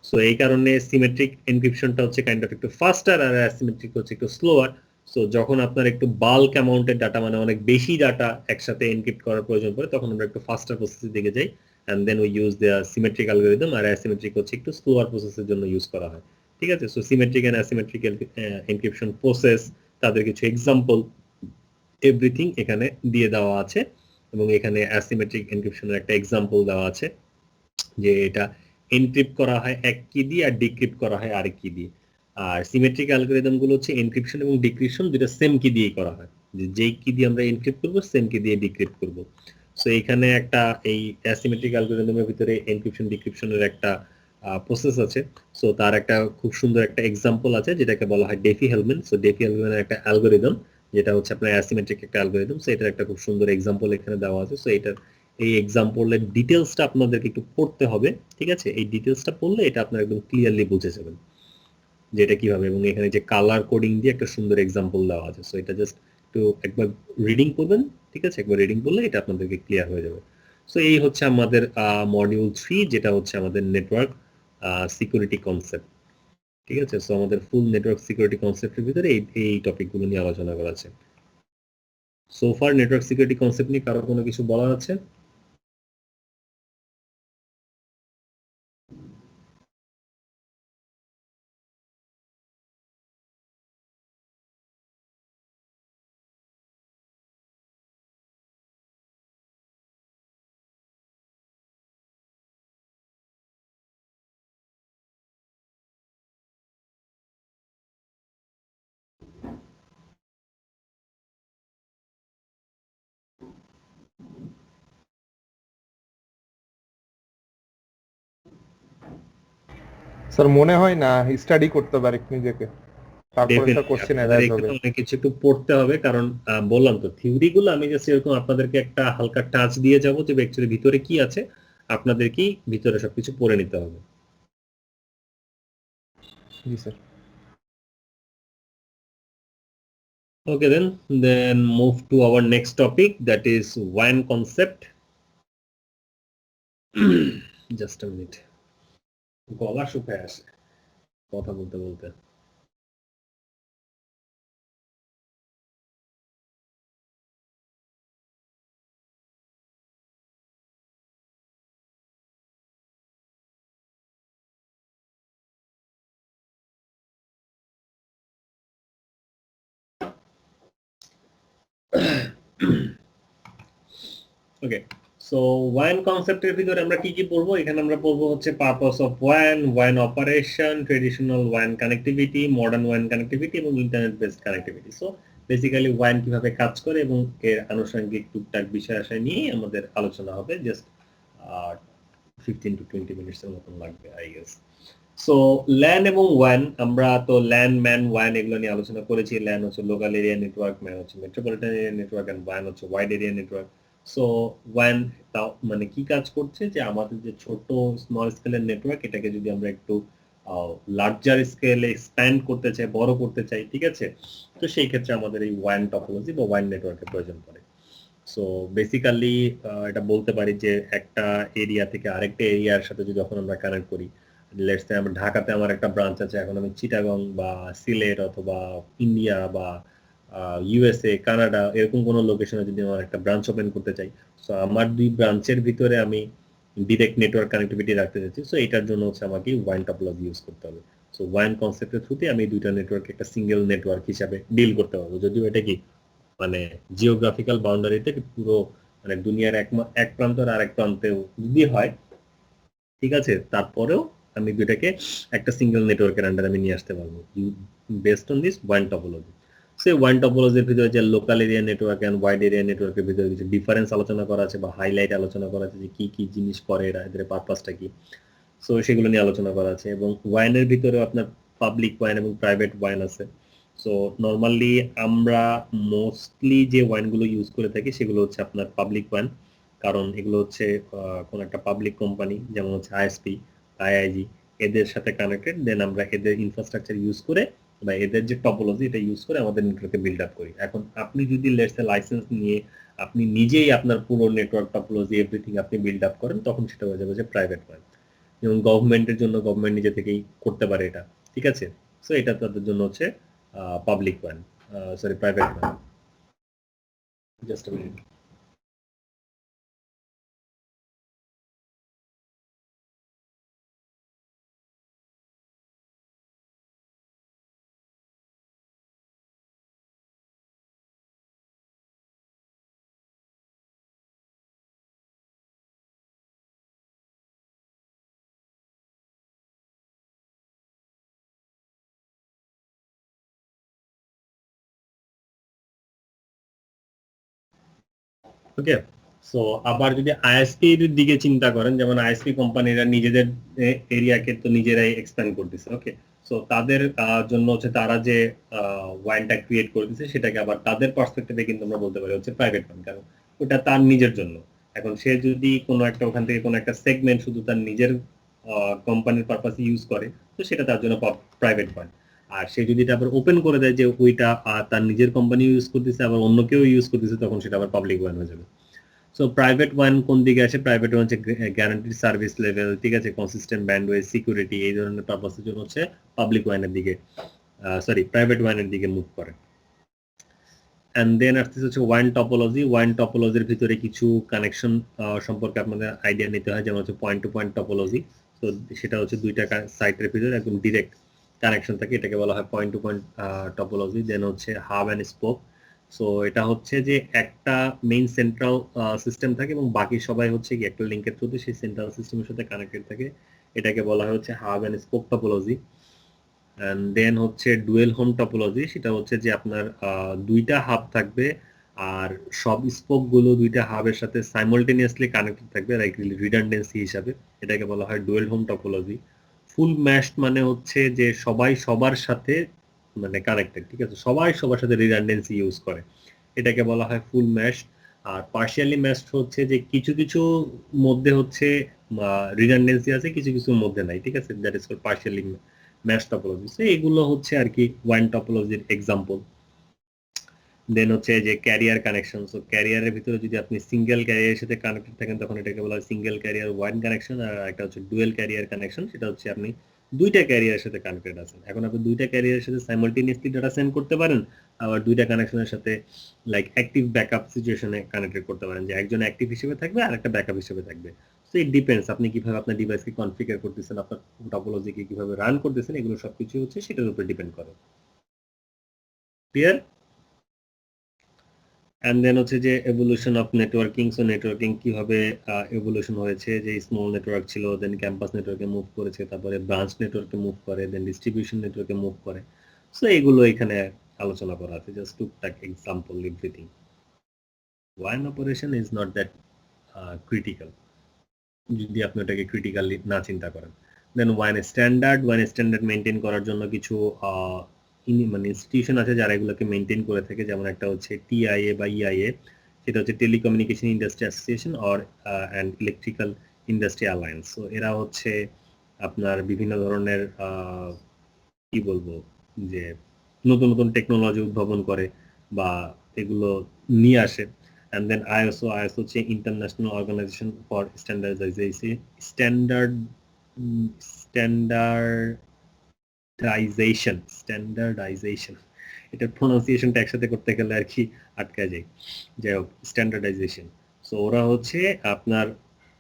[SPEAKER 1] সো এই কারণে সিমেট্রিক এনক্রিপশনটা হচ্ছে কাইন্ড অফ একটু ফাস্টার, আর অ্যাসিমেট্রিক হচ্ছে একটু স্লোয়ার। সো যখন আপনার একটু বাল্ক অ্যামাউন্টের ডাটা মানে অনেক বেশি ডাটা একসাথে এনক্রিপ্ট করার প্রয়োজন পড়ে, তখন আমরা একটু ফাস্টার প্রসেসের দিকে যাই, and then we use the symmetric algorithm. আর অ্যাসিমেট্রিক হচ্ছে একটু স্লোয়ার প্রসেসের জন্য ইউজ করা হয়। ঠিক আছে, so symmetric and asymmetric encryption process, তাদের কিছু এক্সাম্পল, এভরিথিং এখানে দিয়ে দেওয়া আছে। এবং এখানে অ্যাসিমেট্রিক এনক্রিপশনের একটা এক্সাম্পল দেওয়া আছে, যে এটা এনক্রিপ্ট করা হয় এক কি দিয়ে আর ডিক্রিপ্ট করা হয় আরেক কি দিয়ে। আর সিমেট্রিক অ্যালগোরিদম গুলো হচ্ছে এনক্রিপশন এবং ডিক্রিপশন দুটো সেম কি দিয়েই করা হয়, যে যেই কি দিয়ে আমরা এনক্রিপ্ট করব সেম কি দিয়ে ডিক্রিপ্ট করব। সো এখানে একটা এই অ্যাসিমেট্রিক অ্যালগোরিদমের ভিতরে এনক্রিপশন ডিক্রিপশনের একটা প্রসেস আছে। সো তার একটা খুব সুন্দর একটা এক্সাম্পল আছে যেটাকে বলা হয় ডেফি হেলমেন। সো ডেফি হেলমেনের একটা অ্যালগোরিদম যেটা হচ্ছে আপনার অ্যাসিমেট্রিক একটা অ্যালগোরিদম। সো এটার একটা খুব সুন্দর এক্সাম্পল এখানে দেওয়া আছে। সো এটার এই এক্সাম্পলের ডিটেলসটা আপনাদেরকে একটু পড়তে হবে। ঠিক আছে, এই ডিটেলসটা পড়লে এটা আপনারা একদম ক্লিয়ারলি বুঝে যাবেন যে এটা কিভাবে। এবং এখানে যে কালার কোডিং দিয়ে একটা সুন্দর এক্সাম্পল দেওয়া আছে। সো এটা জাস্ট একটু একবার রিডিং করবেন। ঠিক আছে, একবার রিডিং করলে এটা আপনাদেরকে ক্লিয়ার হয়ে যাবে। সো এই হচ্ছে আমাদের মডিউল 3, যেটা হচ্ছে আমাদের নেটওয়ার্ক সিকিউরিটি কনসেপ্ট। ঠিক আছে, সো আমাদের ফুল নেটওয়ার্ক সিকিউরিটি কনসেপ্টের ভিতরে এই টপিকগুলো নিয়ে আলোচনা করা আছে। So far network security concept নিয়ে কারো কোনো কিছু বলার আছে?
[SPEAKER 2] স্যার মনে হয় না, স্টাডি করতে পারে নিজেকে, তারপরে স্যার
[SPEAKER 1] ডেফিনেটলি
[SPEAKER 2] কোশ্চেন
[SPEAKER 1] আপনাদের
[SPEAKER 2] অ্যারাইজ
[SPEAKER 1] এখানে
[SPEAKER 2] হবে।
[SPEAKER 1] অনেক কিছু একটু পড়তে হবে, কারণ বললাম তো থিওরি গুলো আমি জাস্ট এরকম আপনাদেরকে একটা হালকা টাচ দিয়ে যাব, যে অ্যাকচুয়ালি ভিতরে কি আছে আপনাদেরকেই ভিতরে সবকিছু পড়ে নিতে হবে।
[SPEAKER 2] জি sir.
[SPEAKER 1] Okay, then move to our next topic, that is WAN concept. Just a minute, গলা শুকায় আসে কথা বলতে বলতে। ওকে, সো ওয়ান কনসেপ্টের ভিতরে আমরা কি কি পড়বো? এখানে আমরা পড়বো হচ্ছে purpose of one, one operation, traditional one connectivity, modern one connectivity এবং internet based connectivity. So basically one কিভাবে কাজ করে এবং এর আনুষঙ্গিক টুকটাক বিষয় আশয় নিয়ে আমাদের আলোচনা হবে। জাস্ট 15 to 20 মিনিটস এর মতন লাগবে আই গেস। সো ল্যান এবং ওয়ান, আমরা তো ল্যান, ম্যান, ওয়ান এগুলো নিয়ে আলোচনা করেছি। ল্যান হচ্ছে লোকাল এরিয়া নেটওয়ার্ক, ম্যান হচ্ছে মেট্রোপলিটন এরিয়া নেটওয়ার্ক, এন্ড ওয়ান হচ্ছে ওয়াইড এরিয়া নেটওয়ার্ক। সো ওয়ান তাও মানে কি কাজ করছে, যে আমাদের যে ছোট স্মল স্কেলের নেটওয়ার্ক, এটাকে যদি আমরা একটু লার্জার স্কেলে এক্সপ্যান্ড করতে চাই, বড় করতে চাই, ঠিক আছে, তো সেই ক্ষেত্রে আমাদের এই ওয়ান টপোলজি বা ওয়ান নেটওয়ার্কের প্রয়োজন পড়ে। সো বেসিক্যালি এটা বলতে পারি যে একটা এরিয়া থেকে আরেকটা এরিয়ার সাথে যদি যখন আমরা কানেক্ট করি, লেটস সে আমরা ঢাকাতে আমার একটা ব্রাঞ্চ আছে, এখন আমি চিটাগং বা সিলেট অথবা ইন্ডিয়া বা ইউএসএ, কানাডা এরকম কোনো লোকেশনে যদি আমার একটা ব্রাঞ্চ ওপেন করতে চাই, সো আমার দুই ব্রাঞ্চের ভিতরে আমি ডিরেক্ট নেটওয়ার্ক কানেক্টিভিটি রাখতে চাচ্ছি। সো এটার জন্য হচ্ছে আমাকে ওয়ান টপোলজি ইউজ করতে হবে। সো ওয়ান কনসেপ্টের থ্রুতে আমি দুইটা নেটওয়ার্ক একটা সিঙ্গেল নেটওয়ার্ক হিসাবে ডিল করতে পারবো, যদিও এটা কি মানে জিওগ্রাফিক্যাল বাউন্ডারিতে পুরো মানে দুনিয়ার এক প্রান্ত আর আরেক প্রান্তেও যদি হয়, ঠিক আছে, তারপরেও আমি দুটাকে একটা সিঙ্গেল নেটওয়ার্কের আন্ডারে আমি নিয়ে আসতে পারবো বেসড অন দিস ওয়ান টপোলজি। সে ওয়ান টপোলজির ভিতরে যে local area network and wide area নেটওয়ার্কের ভিতরে কিছু ডিফারেন্স আলোচনা করা আছে বা হাইলাইট আলোচনা করা আছে, যে কি কি জিনিস করে এরা, এদের পারপাসটা কি, সো সেগুলো নিয়ে আলোচনা করা আছে। এবং ওয়াইনের ভিতরে আপনার পাবলিক ওয়াইন এবং প্রাইভেট ওয়াইন আছে। সো নর্মালি আমরা মোস্টলি যে ওয়াইনগুলো ইউজ করে থাকি সেগুলো হচ্ছে আপনার পাবলিক ওয়াইন, কারণ এগুলো হচ্ছে কোন একটা পাবলিক কোম্পানি যেমন হচ্ছে আইএসপি, আইআইজি, এদের সাথে কানেক্টেড, দেন আমরা এদের ইনফ্রাস্ট্রাকচার ইউজ করে বা এদের যে টপোলজি এটা ইউজ করে আমাদের নেটওয়ার্কে বিল্ড আপ করি। এখন আপনি যদি লেটস এ লাইসেন্স নিয়ে আপনি নিজেই আপনার পুরো নেটওয়ার্ক টপোলজি এভরিথিং আপনি বিল্ড আপ করেন, তখন সেটা হয়ে যাবে যে প্রাইভেট ওয়াইন। এবং গভর্নমেন্টের জন্য গভর্নমেন্ট নিজে থেকেই করতে পারে এটা, ঠিক আছে। সো এটা তাদের জন্য হচ্ছে public one, sorry private one. Just a minute. Okay, so আবার যদি আইএসপি এর দিকে চিন্তা করেন, যেমন আইএসপি কোম্পানিরা নিজেদের এরিয়াকে তো নিজেরাই এক্সপ্যান্ড করতেছে, ওকে, সো তাদের জন্য হচ্ছে তারা যে ওয়াইনটা ক্রিয়েট করতেছে সেটাকে আবার তাদের পার্সপেক্টিভে কিন্তু আমরা বলতে পারি হচ্ছে প্রাইভেট ওয়াইন, কারণ ওটা তার নিজের জন্য। এখন সে যদি কোনো একটা ওখান থেকে কোনো একটা সেগমেন্ট শুধু তার নিজের কোম্পানির পারপাসে ইউজ করে, তো সেটা তার জন্য প্রাইভেট ওয়াইন। আর সে যদি এটা আবার ওপেন করে দেয় যে ওইটা তার নিজের কোম্পানি ইউজ করতেছে আবার অন্য কেউ ইউজ করতেছে, তখন সেটা আবার পাবলিক ওয়াইন হয়ে যাবে। সো প্রাইভেট ওয়ান কোন দিকে আসে? প্রাইভেট ওয়ান হচ্ছে গ্যারান্টিড সার্ভিস লেভেল, ঠিক আছে, কনসিস্টেন্ট ব্যান্ডউইথ, সিকিউরিটি, এই ধরনের পারপাসের জন্য হচ্ছে পাবলিক ওয়াইনের দিকে প্রাইভেট ওয়াইনের দিকে মুভ করে। এন্ড দেন আসতেছে হচ্ছে ওয়াইন টপোলজি। ওয়াইন টপোলজির ভিতরে কিছু কানেকশন সম্পর্কে আপনাদের আইডিয়া নিতে হয়, যেমন হচ্ছে পয়েন্ট টু পয়েন্ট টপোলজি। তো সেটা হচ্ছে দুইটা সাইটের ভিতরে একদম ডিরেক্ট কানেকশন থাকে, এটাকে বলা হয় পয়েন্ট টু পয়েন্ট টপোলজি। দেন হচ্ছে হাব এন্ড স্পোক। সো এটা হচ্ছে যে একটা মেইন সেন্ট্রাল সিস্টেম থাকে এবং বাকি সবাই হচ্ছে কি একটা লিংকের থ্রুতে সেই সেন্ট্রাল সিস্টেমের সাথে কানেক্টেড থাকে, এটাকে বলা হয় হচ্ছে hub and spoke topology. And then হচ্ছে ডুয়েল হোম টপোলজি, সেটা হচ্ছে যে আপনার দুইটা হাব থাকবে আর সব স্পোক গুলো দুইটা হাবের সাথে সাইমালটেনিয়াসলি কানেক্টেড থাকবে, লাইক রিডান্ডেন্সি হিসাবে, এটাকে বলা হয় ডুয়েল হোম টপোলজি। ফুল ম্যাশড মানে হচ্ছে যে সবাই সবার সাথে মানে কানেক্টেড, ঠিক আছে, সবাই সবার সাথে রিডান্ডেন্সি ইউজ করে, এটাকে বলা হয় ফুল ম্যাশড। আর পার্শিয়ালি ম্যাশড হচ্ছে যে কিছু কিছু মধ্যে হচ্ছে রিডান্ডেন্সি আছে, কিছু কিছুর মধ্যে নাই, ঠিক আছে, that is called partially mesh topology. এগুলো হচ্ছে আর কি ওয়াইন টপোলজির এক্সাম্পল। দেন হচ্ছে যে ক্যারিয়ার কানেকশন। সো ক্যারিয়ারের ভিতরে যদি আপনি সিঙ্গেল ক্যারিয়ারের সাথে কানেক্টেড থাকেন তখন এটাকে বলা হয় সিঙ্গেল ক্যারিয়ার ওয়াইন কানেকশন। আর একটা হচ্ছে ডুয়েল ক্যারিয়ার কানেকশন, সেটা হচ্ছে আপনি দুইটা ক্যারিয়ারের সাথে কানেক্টেড আছেন। এখন আপনি দুইটা ক্যারিয়ারের সাথে সাইমালটেনিয়াসলি ডাটা সেন্ড করতে পারেন, আবার দুইটা কানেকশনের সাথে লাইক অ্যাক্টিভ ব্যাকআপ সিচুয়েশনে কানেক্টেড করতে পারেন, যে একজন অ্যাক্টিভ হিসেবে থাকবে আর একটা ব্যাকআপ হিসেবে থাকবে। সো ইট ডিপেন্ডস আপনি কিভাবে আপনার ডিভাইসকে কনফিগার করতেছেন, আপনার টপোলজিকে কিভাবে রান করতেছেন, এগুলো সবকিছু হচ্ছে সেটার উপর ডিপেন্ড করে। ক্লিয়ার? এন্ড দেন হচ্ছে যে evolution of networking. So networking কিভাবে এভলিউশন হয়েছে, যে স্মল নেটওয়ার্ক ছিল, দেন ক্যাম্পাস নেটওয়ার্কে মুভ করেছে, তারপরে ব্রাঞ্চ নেটওয়ার্কে মুভ করে, দেন ডিস্ট্রিবিউশন নেটওয়ার্কে মুভ করে। সো এগুলো এখানে আলোচনা করা আছে, জাস্ট টুকটাক example everything. One operation is not that critical যদি আপনি ওটাকে ক্রিটিক্যালি না চিন্তা করেন। দেন ওয়ান স্ট্যান্ডার্ড মেনটেন করার জন্য কিছু মানে ইনস্টিটিউশন আছে যারা এগুলোকে মেনটেন করে থাকে, যেমন একটা হচ্ছে টিআইএ বা ইআইএ, সেটা হচ্ছে telecommunication industry association or and electrical industry alliance. So এরা হচ্ছে আপনার বিভিন্ন ধরনের কি বলবো যে নতুন নতুন টেকনোলজি উদ্ভাবন করে বা এগুলো নিয়ে আসে। and then ISO হচ্ছে ইন্টারন্যাশনাল অর্গানাইজেশন ফর স্ট্যান্ডার্ডাইজেশন। এটা প্রোনাউন্সিয়েশনটা একসাথে করতে গেলে আর কি আটকা যায়। যাই হোক, স্ট্যান্ডার্ডাইজেশন। সো ওরা হচ্ছে আপনার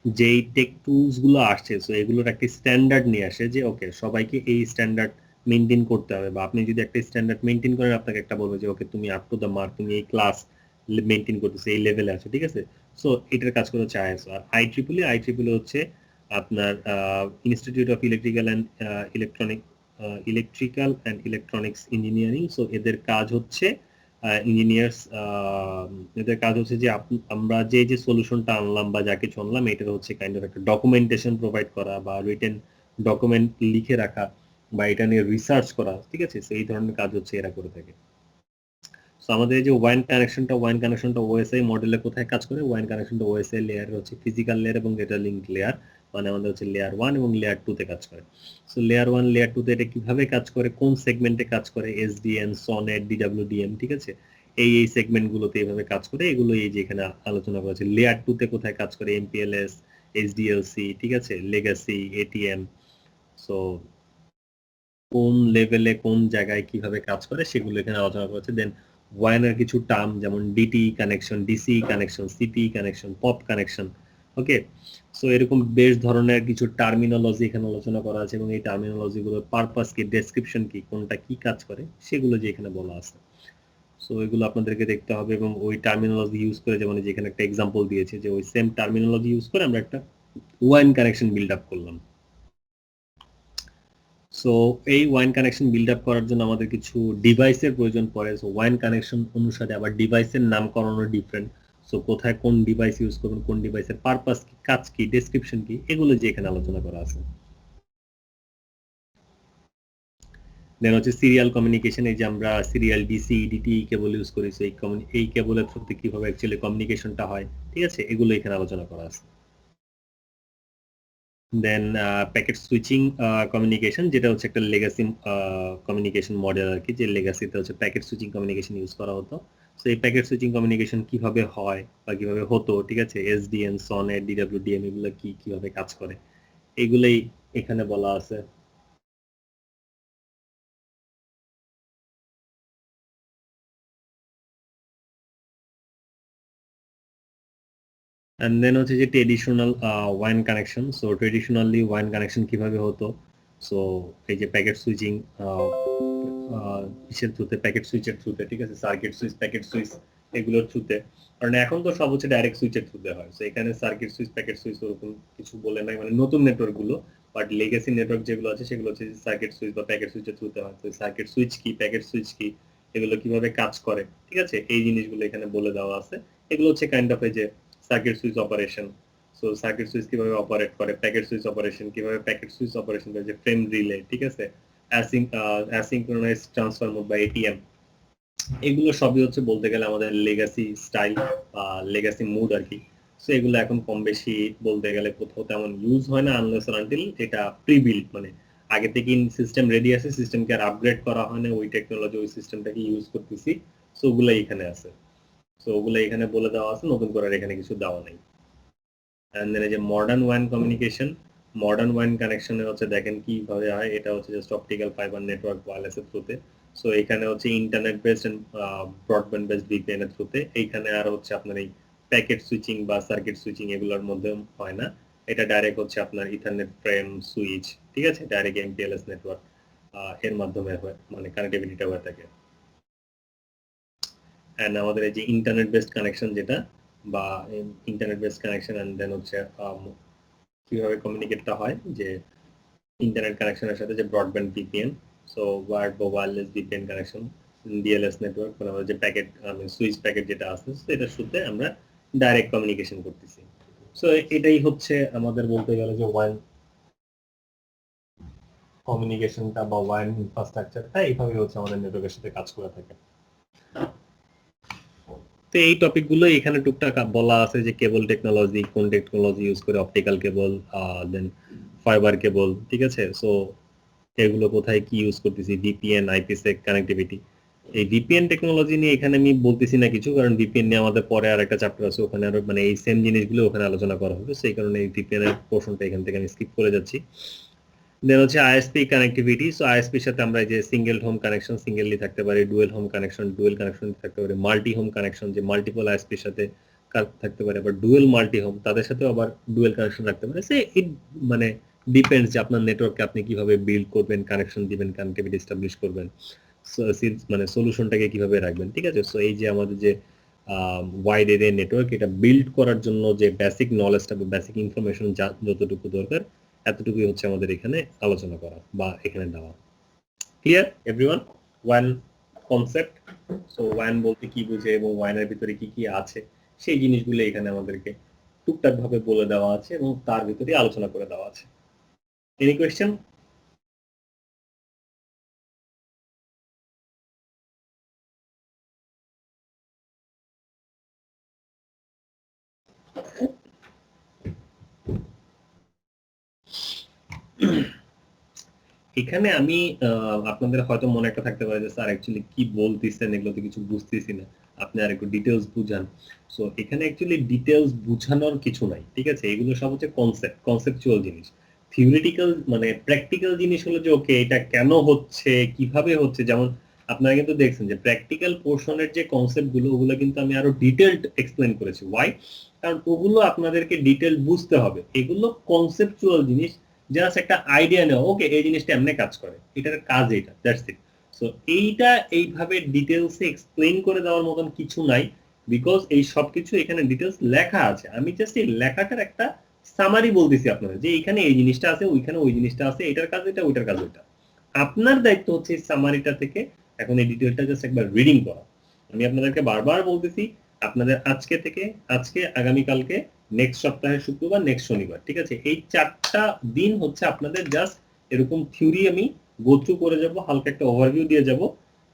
[SPEAKER 1] যেই টেক টুলস গুলো আসছে, সো এগুলোর একটা স্ট্যান্ডার্ড নিয়ে আসে যে ওকে সবাইকে এই স্ট্যান্ডার্ড মেনটেন করতে হবে, বা আপনি যদি একটা স্ট্যান্ডার্ড মেনটেন করেন আপনাকে একটা বলবে যে ওকে তুমি আপ টু দ্য মার্ক, তুমি এই ক্লাস মেনটেন করতেছো, এই লেভেলে আছো, ঠিক আছে। সো এটার কাজ করে হচ্ছে আইএসও। আর আইট্রিপল হচ্ছে আপনার institute of electrical and electronics engineering. So এদের কাজ হচ্ছে এদের কাজ হচ্ছে যে আমরা যে যে সলিউশনটা আনলাম বা যা কিছু আনলাম এটার হচ্ছে কাইন্ড অফ একটা ডকুমেন্টেশন প্রোভাইড করা বা রিটেন ডকুমেন্ট লিখে রাখা বা এটা নিয়ে রিসার্চ করা, ঠিক আছে। সেই ধরনের কাজ হচ্ছে এরা করে থাকে। সো আমাদের এই যে ওয়ান কানেকশনটা ওএসআই মডেলে কোথায় কাজ করে? ওয়ান কানেকশনটা ওএসআই লেয়ার হচ্ছে ফিজিক্যাল লেয়ার এবং ডেটা লিঙ্ক লেয়ার, মানে আমাদের হচ্ছে লেয়ার 1 এবং লেয়ার 2 তে কাজ করে। সো লেয়ার 1 লেয়ার 2 তে এটা কিভাবে কাজ করে, কোন সেগমেন্টে কাজ করে? এসডিএন, সনেট, ডিডব্লিউডিএম, ঠিক আছে। এই সেগমেন্ট গুলোতে এইভাবে কাজ করে, এগুলো এই যে এখানে আলোচনা করা হচ্ছে। লেয়ার 2 তে কোথায় কাজ করে? এমপিএলএস, এইচডিএলসি, ঠিক আছে, লেগাসি, এটিএম। সো কোন লেভেলে কোন জায়গায় কিভাবে কাজ করে সেগুলো এখানে আলোচনা করা হচ্ছে। দেন ওয়ানের কিছু টার্ম যেমন DT connection, DC connection, CT connection, POP connection, okay. So এরকম বেশ ধরনের কিছু টার্মিনোলজি এখানে আলোচনা করা আছে এবং এই টার্মিনোলজি গুলোর পারপাস কি, ডেসক্রিপশন কি, কোনটা কি কাজ করে সেগুলো যে এখানে বলা আছে। সো এগুলো আপনাদেরকে দেখতে হবে এবং ওই টার্মিনোলজি ইউজ করে, যেমন যেখানে একটা এক্সাম্পল দিয়েছে যে ওই সেম টার্মিনোলজি ইউজ করে আমরা একটা ওয়ান কানেকশন বিল্ড আপ করলাম। সো এই ওয়ান কানেকশন বিল্ড আপ করার জন্য আমাদের কিছু ডিভাইসের প্রয়োজন পড়ে। সো ওয়ান কানেকশন অনুসারে আবার ডিভাইসের নামকরণও ডিফারেন্ট। সো কোথায় কোন ডিভাইস ইউজ করবেন, কোন ডিভাইসের পারপাস কি, কাজ কি, ডেসক্রিপশন কি, এগুলো যে এখানে আলোচনা করা আছে। দেন হচ্ছে সিরিয়াল কমিউনিকেশন। এই যে আমরা সিরিয়াল ডিসি, ডিটি কেবল ইউজ করি, এই কেবলের থ্রুতে কিভাবে অ্যাকচুয়ালি কমিউনিকেশনটা হয়, ঠিক আছে, এগুলো এখানে আলোচনা করা আছে। দেন প্যাকেট সুইচিং কমিউনিকেশন, যেটা হচ্ছে একটা লেগাসি কমিউনিকেশন মডেল আর কি, যে লেগাসিতে হচ্ছে প্যাকেট সুইচিং কমিউনিকেশন ইউজ করা হতো। সো এই প্যাকেট সুইচিং কমিউনিকেশন কিভাবে হয় বা কিভাবে হতো, ঠিক আছে, এসডিএন, সনেট, ডিডব্লিউডিএম এগুলো কিভাবে কাজ করে, এগুলোই এখানে বলা আছে। এন্ড দেন হচ্ছে যে traditional one connection. So traditionally one connection কিভাবে হতো? সো এই যে প্যাকেট সুইচিং কিসের থ্রুতে? প্যাকেট সুইচের থ্রুতে, ঠিক আছে, সার্কিট সুইচ, প্যাকেট সুইচ এগুলোর থ্রুতে। কারণ এখন তো সব হচ্ছে ডাইরেক্ট সুইচের থ্রুতে হয়। সো এখানে সার্কিট সুইচ, প্যাকেট সুইচ ওরকম কিছু বলে নাই, মানে নতুন নেটওয়ার্ক গুলো, বাট লেগেসি নেটওয়ার্ক যেগুলো আছে সেগুলো হচ্ছে সার্কিট সুইচ বা প্যাকেট সুইচের থ্রুতে হয়। তো সার্কিট সুইচ কি, প্যাকেট সুইচ কি, এগুলো কিভাবে কাজ করে, ঠিক আছে, এই জিনিসগুলো এখানে বলে দেওয়া আছে। এগুলো হচ্ছে কাইন্ড অফ এই যে circuit switch operation. So circuit switch কিভাবে অপারেট করে, প্যাকেট সুইচ অপারেশন কিভাবে, প্যাকেট সুইচ অপারেশন করে যে ফ্রেম রিলে, ঠিক আছে, অ্যাসিঙ্ক্রোনাইজ ট্রান্সফার মোড বা এটিএম, এগুলো সবই হচ্ছে বলতে গেলে আমাদের লেগাসি স্টাইল বা লেগাসি মোড আর কি। সো এগুলো এখন কম বেশি বলতে গেলে কোথাও তেমন ইউজ হয় না, আনলেস আনটিল এটা প্রি-বিল্ড, মানে আগে থেকে সিস্টেম রেডি আছে, সিস্টেমকে আর আপগ্রেড করা হয় না, ওই টেকনোলজি ওই সিস্টেমটাকে ইউজ করতেছি। সো ওগুলাই এখানে আছে। সো ওগুলো এখানে বলে দেওয়া আছে, নতুন করে এখানে কিছু দেওয়া নাই। এন্ড দেন এই যে modern one communication, modern one কানেকশনে হচ্ছে দেখেন কিভাবে হয়। এটা হচ্ছে just optical fibre network wireless এর থ্রুতে। সো এখানে হচ্ছে internet based and broadband based VPN এর থ্রুতে। এইখানে আর হচ্ছে আপনার এই প্যাকেট সুইচিং বা সার্কিট সুইচিং এগুলোর মধ্যে হয় না, এটা ডাইরেক্ট হচ্ছে আপনার ইথারনেট ফ্রেম সুইচ, ঠিক আছে, ডাইরেক্ট এমপিএলএস নেটওয়ার্ক এর মাধ্যমে হয়, মানে কানেক্টিভিটিটা হয়ে থাকে। এন্ড আমাদের এই যে ইন্টারনেট বেসড কানেকশন যেটা বা internet based connection and then হচ্ছে কিভাবে কমিউনিকেটটা হয় যে ইন্টারনেট কানেকশনের সাথে যে ব্রডব্যান্ড ভিপিএন, সো ওয়ার্ড বা wireless VPN connection, DLS network, মানে আমাদের যে প্যাকেট সুইচ প্যাকেট যেটা আছে সেটার সাথে আমরা ডাইরেক্ট কমিউনিকেশন করতেছি। সো এটাই হচ্ছে আমাদের বলতে গেলে যে ওয়ান কমিউনিকেশনটা বা ওয়ান ইনফ্রাস্ট্রাকচারটা এইভাবে হচ্ছে আমাদের নেটওয়ার্কের সাথে কাজ করে থাকে। তো এই টপিকগুলো এখানে টুকটাক বলা আছে যে কেবল টেকনোলজি, কোন টেকনোলজি ইউজ করে, অপটিক্যাল কেবল, দেন ফাইবার কেবল, ঠিক আছে। সো এগুলো কোথায় কি ইউজ করতেছি, ভিপিএন, আইপিসেক কানেক্টিভিটি। এই ভিপিএন টেকনোলজি নিয়ে এখানে আমি বলতেছি না কিছু, কারণ ভিপিএন নিয়ে আমাদের পরে আর একটা চ্যাপ্টার আছে, ওখানে আরো মানে এই সেম জিনিসগুলো ওখানে আলোচনা করা হবে, সেই কারণে এই ভিপিএন এর পোর্শনটা এখান থেকে আমি স্কিপ করে যাচ্ছি। দেন হচ্ছে আইএসপি কানেক্টিভিটি। সো আইএসপির সাথে আমরা যে সিঙ্গেল হোম কানেকশন সিঙ্গেললি থাকতে পারে, dual home connection dual connection থাকতে পারে, মাল্টি হোম কানেকশন যে মাল্টিপল আইএসপির সাথে থাকতে পারে, আবার ডুয়েল মাল্টি হোম তাদের সাথেও আবার ডুয়েল কানেকশন রাখতে পারে। সে ইট মানে ডিপেন্ডস যে আপনার নেটওয়ার্ককে আপনি কিভাবে বিল্ড করবেন, কানেকশন দিবেন, কানেক্টিভিটি এস্টাবলিশ করবেন, মানে সলিউশনটাকে কিভাবে রাখবেন, ঠিক আছে। সো এই যে আমাদের যে ওয়াইড এরিয়া নেটওয়ার্ক, এটা বিল্ড করার জন্য যে বেসিক নলেজটা বা বেসিক ইনফরমেশন যতটুকু দরকার এতটুকুই হচ্ছে আমাদের এখানে আলোচনা করা বা এখানে দেওয়া। Clear everyone? One concept. So one বলতে কি বুঝে এবং ওয়ানের ভিতরে কি কি আছে সেই জিনিসগুলো এখানে আমাদেরকে টুকটাক ভাবে বলে দেওয়া আছে এবং তার ভিতরে আলোচনা করে দেওয়া আছে। Any question? এখানে আমি আপনাদের হয়তো মনে একটা থাকতে পারে যে স্যার অ্যাকচুয়ালি কি বলতেছেন, এগুলো তো কিছু বুঝতেছি না, আপনি আর একটু ডিটেলস বুঝান। সো এখানে অ্যাকচুয়ালি ডিটেলস বুঝানোর কিছু নাই, ঠিক আছে। এগুলো সব হচ্ছে কনসেপচুয়াল জিনিস। থিওরিটিক্যাল মানে প্র্যাকটিক্যাল জিনিস হলো যে ওকে এটা কেন হচ্ছে, কিভাবে হচ্ছে, যেমন আপনারা কিন্তু দেখছেন যে প্র্যাকটিক্যাল পোর্শনের যে কনসেপ্টগুলো ওগুলো কিন্তু আমি আরো ডিটেলড এক্সপ্লেন করেছি। ওয়াই? কারণ ওগুলো আপনাদেরকে ডিটেল বুঝতে হবে। এগুলো কনসেপচুয়াল জিনিস, জাস্ট একটা আইডিয়া নেওয়া, ওকে এই জিনিসটা এমনি কাজ করে, এটার কাজ এটা, দ্যাটস ইট। সো এইটা এইভাবে ডিটেলসে এক্সপ্লেইন করে দেওয়ার মতন কিছু নাই, বিকজ এই সবকিছু এখানে ডিটেলস লেখা আছে। আমি জাস্ট এই লেখাটার একটা সামারি বলতেছি আপনাদের যে এখানে এই জিনিসটা আছে, ওইখানে ওই জিনিসটা আছে, এটার কাজ এটা, ওইটার কাজ ওইটা। আপনার দায়িত্ব হচ্ছে এই সামারিটা থেকে এখন এই ডিটেলটা জাস্ট একবার রিডিং করা। আমি আপনাদেরকে বারবার বলতেছি আপনাদের আজকে থেকে, আজকে আগামীকালকে, নেক্সট সপ্তাহের শুক্রবার, নেক্সট শনিবার, ঠিক আছে, এই 4টা দিন হচ্ছে আপনাদের জাস্ট এরকম থিওরি আমি গো থ্রু করে যাব, হালকা একটা ওভারভিউ দিয়ে যাব।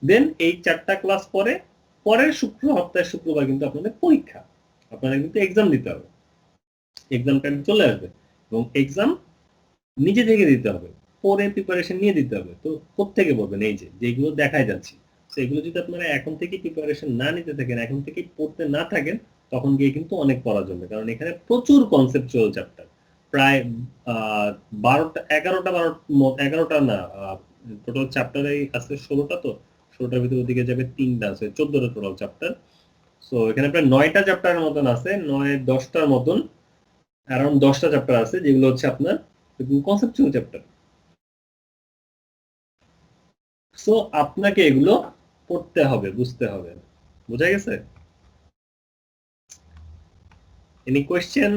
[SPEAKER 1] দেন এই 4টা ক্লাস পরে পরের সপ্তাহের শুক্রবার কিন্তু আপনাদের পরীক্ষা, আপনাদের কিন্তু এক্সাম দিতে হবে, এক্সাম টাইম চলে আসবে এবং এক্সাম নিজে থেকে দিতে হবে, পরে প্রিপারেশন নিয়ে দিতে হবে। তো কোত্থেকে বলবেন? এই যে যেগুলো দেখাই যাচ্ছি সেগুলো যদি আপনারা এখন থেকে প্রিপারেশন না নিতে থাকেন, এখন থেকে পড়তে না থাকেন, তখন গিয়ে কিন্তু অনেক পড়া জমবে। কারণ এখানে প্রচুর কনসেপচুয়াল চ্যাপ্টার, প্রায় 11টা না, টোটাল চ্যাপ্টারে আছে 16টা, তো 16টার ভিতরে ওদিকে যাবে 3টা, আছে 14টা টোটাল চ্যাপ্টার। সো এখানে প্রায় 9টা চ্যাপ্টারের মতন আছে, 9-10টার মতন, অ্যারাউন্ড 10টা চ্যাপ্টার আছে যেগুলো হচ্ছে আপনার কনসেপচুয়াল চ্যাপ্টার। সো আপনাকে এগুলো পড়তে হবে, বুঝতে হবে। বোঝা গেছে? Any question?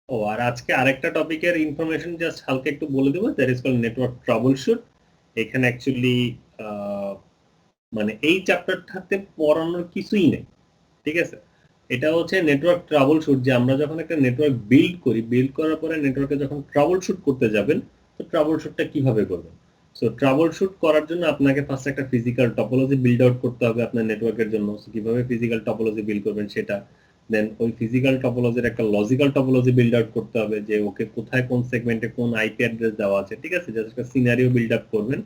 [SPEAKER 1] ও আর আজকে আরেকটা টপিকের ইনফরমেশন জাস্ট হালকা একটু বলে দেবো, that is called network troubleshoot. এখানে অ্যাকচুয়ালি মানে এই চ্যাপ্টারটাতে পড়ানোর কিছুই নেই, ঠিক আছে। এটা হচ্ছে নেটওয়ার্ক ট্রাবল শুট, যে আমরা যখন একটা নেটওয়ার্ক বিল্ড করি, বিল্ড করার পরে নেটওয়ার্কে যখন ট্রাবল শুট করতে যাবেন, তো ট্রাবল শুটটা কিভাবে করবেন। সো ট্রাবল শুট করার জন্য আপনাকে ফার্স্ট একটা ফিজিক্যাল টপোলজি বিল্ড আউট করতে হবে আপনার নেটওয়ার্কের জন্য। কিভাবে ফিজিক্যাল টপোলজি বিল্ড করবেন সেটা, দেন ওই ফিজিক্যাল টপোলজির একটা লজিক্যাল টপোলজি বিল্ড আউট করতে হবে, যে ওকে কোথায় কোন সেগমেন্টে কোন আইপি অ্যাড্রেস দেওয়া আছে, ঠিক আছে, জাস্ট একটা সিনারিও বিল্ড আপ করবেন।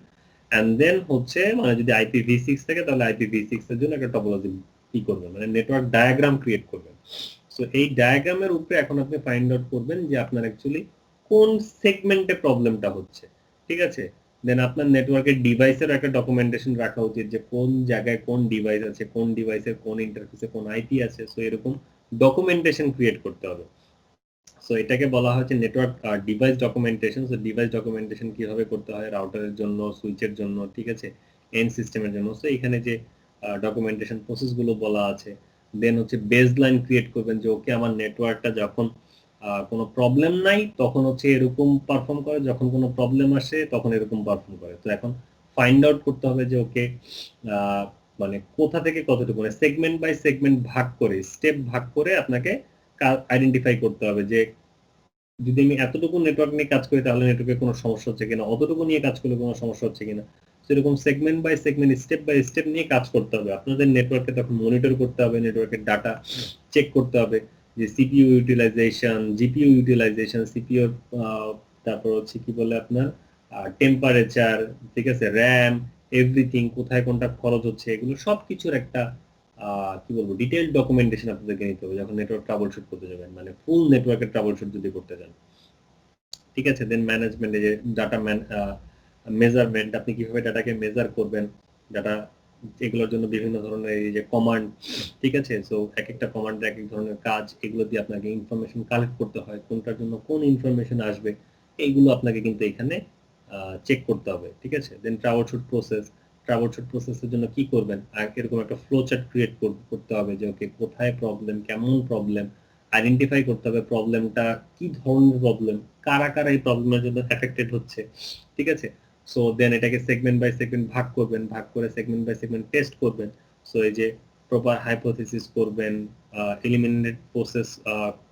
[SPEAKER 1] এন্ড দেন হচ্ছে মানে যদি IPv6 থাকে তাহলে IPv6 এর জন্য একটা টপোলজি কি করবেন, মানে নেটওয়ার্ক ডায়াগ্রাম ক্রিয়েট করবেন। সো এই ডায়াগ্রামের উপরে এখন আপনি ফাইন্ড আউট করবেন যে আপনার অ্যাকচুয়ালি কোন সেগমেন্টে প্রবলেমটা হচ্ছে, ঠিক আছে। দেন আপনার নেটওয়ার্কের ডিভাইসের একটা ডকুমেন্টেশন রাখা উচিত যে কোন জায়গায় কোন ডিভাইস আছে, কোন ডিভাইসের কোন ইন্টারফেসে কোন আইপি আছে। সো এরকম ডকুমেন্টেশন ক্রিয়েট করতে হবে। সো এটাকে বলা হচ্ছে network device documentation. So device documentation কিভাবে করতে হয় রাউটারের জন্য, সুইচের জন্য, ঠিক আছে, এন্ড সিস্টেমের জন্য। সো এখানে যে ডকুমেন্টেশন প্রসেস গুলো বলা আছে। দেন হচ্ছে বেসলাইন ক্রিয়েট করবেন যে ওকে আমার নেটওয়ার্কটা যখন কোনো প্রবলেম নাই তখন হচ্ছে এরকম পারফর্ম করে, যখন কোনো প্রবলেম আসে তখন এরকম পারফর্ম করে। তো এখন ফাইন্ড আউট করতে হবে যে ওকে মানে কোথা থেকে কতটুকু, মানে সেগমেন্ট বাই সেগমেন্ট ভাগ করে, স্টেপ ভাগ করে আপনাকে আইডেন্টিফাই করতে হবে যে যদি আমি এতটুকু নেটওয়ার্ক নিয়ে কাজ করি তাহলে নেটওয়ার্কে কোনো সমস্যা হচ্ছে কিনা, অতটুকু নিয়ে কাজ করলে কোনো সমস্যা হচ্ছে কিনা। সেরকম segment by segment, step by step নিয়ে কাজ করতে হবে। আপনাদের নেটওয়ার্কে তখন মনিটর করতে হবে, নেটওয়ার্কের ডাটা চেক করতে হবে যে CPU utilization, GPU utilization, CPU তারপর হচ্ছে কি বলে আপনার টেম্পারেচার, ঠিক আছে, র্যাম, এভরিথিং, কোথায় কোনটা খরচ হচ্ছে, এগুলো সবকিছুর একটা কি বলবো ডিটেইলড ডকুমেন্টেশন আপনাদেরকে নিতে হবে যখন নেটওয়ার্ক ট্রাবল শুট করতে যাবেন, মানে ফুল নেটওয়ার্কের ট্রাবল শুট যদি করতে যান, ঠিক আছে। দেন ম্যানেজমেন্টে যে ডাটা মেজারমেন্ট, আপনি কিভাবে ডাটাকে মেজার করবেন, ডাটা এগুলোর জন্য বিভিন্ন ধরনের এই যে কমান্ড, ঠিক আছে। সো এক একটা কমান্ডের এক এক ধরনের কাজ, এগুলো দিয়ে আপনাকে ইনফরমেশন কালেক্ট করতে হয়, কোনটার জন্য কোন ইনফরমেশন আসবে এইগুলো আপনাকে কিন্তু এখানে চেক করতে হবে, ঠিক আছে। দেন ট্রাবল শুট প্রসেসের জন্য কি করবেন, আর এরকম একটা ফ্লো চার্ট ক্রিয়েট করতে হবে যে ওকে কোথায় প্রবলেম, কেমন প্রবলেম, আইডেন্টিফাই করতে হবে প্রবলেমটা কি ধরনের প্রবলেম, কারা কারা এই প্রবলেমের জন্য এফেক্টেড হচ্ছে, ঠিক আছে। সো দেন এটাকে সেগমেন্ট বাই সেগমেন্ট ভাগ করবেন, ভাগ করে সেগমেন্ট বাই সেগমেন্ট টেস্ট করবেন। সো এই যে প্রপার হাইপোথিসিস করবেন, এলিমিনেট প্রসেস,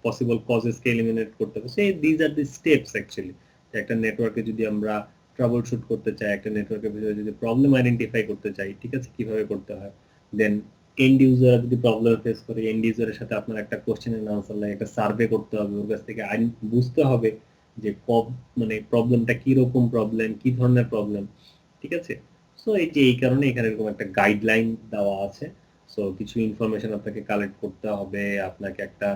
[SPEAKER 1] পসিবল কজেসকে এলিমিনেট করতে হবে। সেই these are the steps actually. একটা নেটওয়ার্কে যদি আমরা ট্রাবল শুট করতে চাই, একটা নেটওয়ার্কের ভিতরে যদি প্রবলেম আইডেন্টিফাই করতে চাই, ঠিক আছে, কিভাবে করতে হয়। দেন এন্ড ইউজার যদি প্রবলেম ফেস করে, এন্ড ইউজারের সাথে আপনার একটা কোশ্চেনের আনসার লাগে, একটা সার্ভে করতে হবে, ওর কাছ থেকে বুঝতে হবে যে মানে প্রবলেমটা কি রকম প্রবলেম, কি ধরনের প্রবলেম, ঠিক আছে। সো এই যে এই কারণে এখানে এরকম একটা গাইডলাইন দেওয়া আছে। সো কিছু ইনফরমেশন আপনাকে কালেক্ট করতে হবে, আপনাকে একটা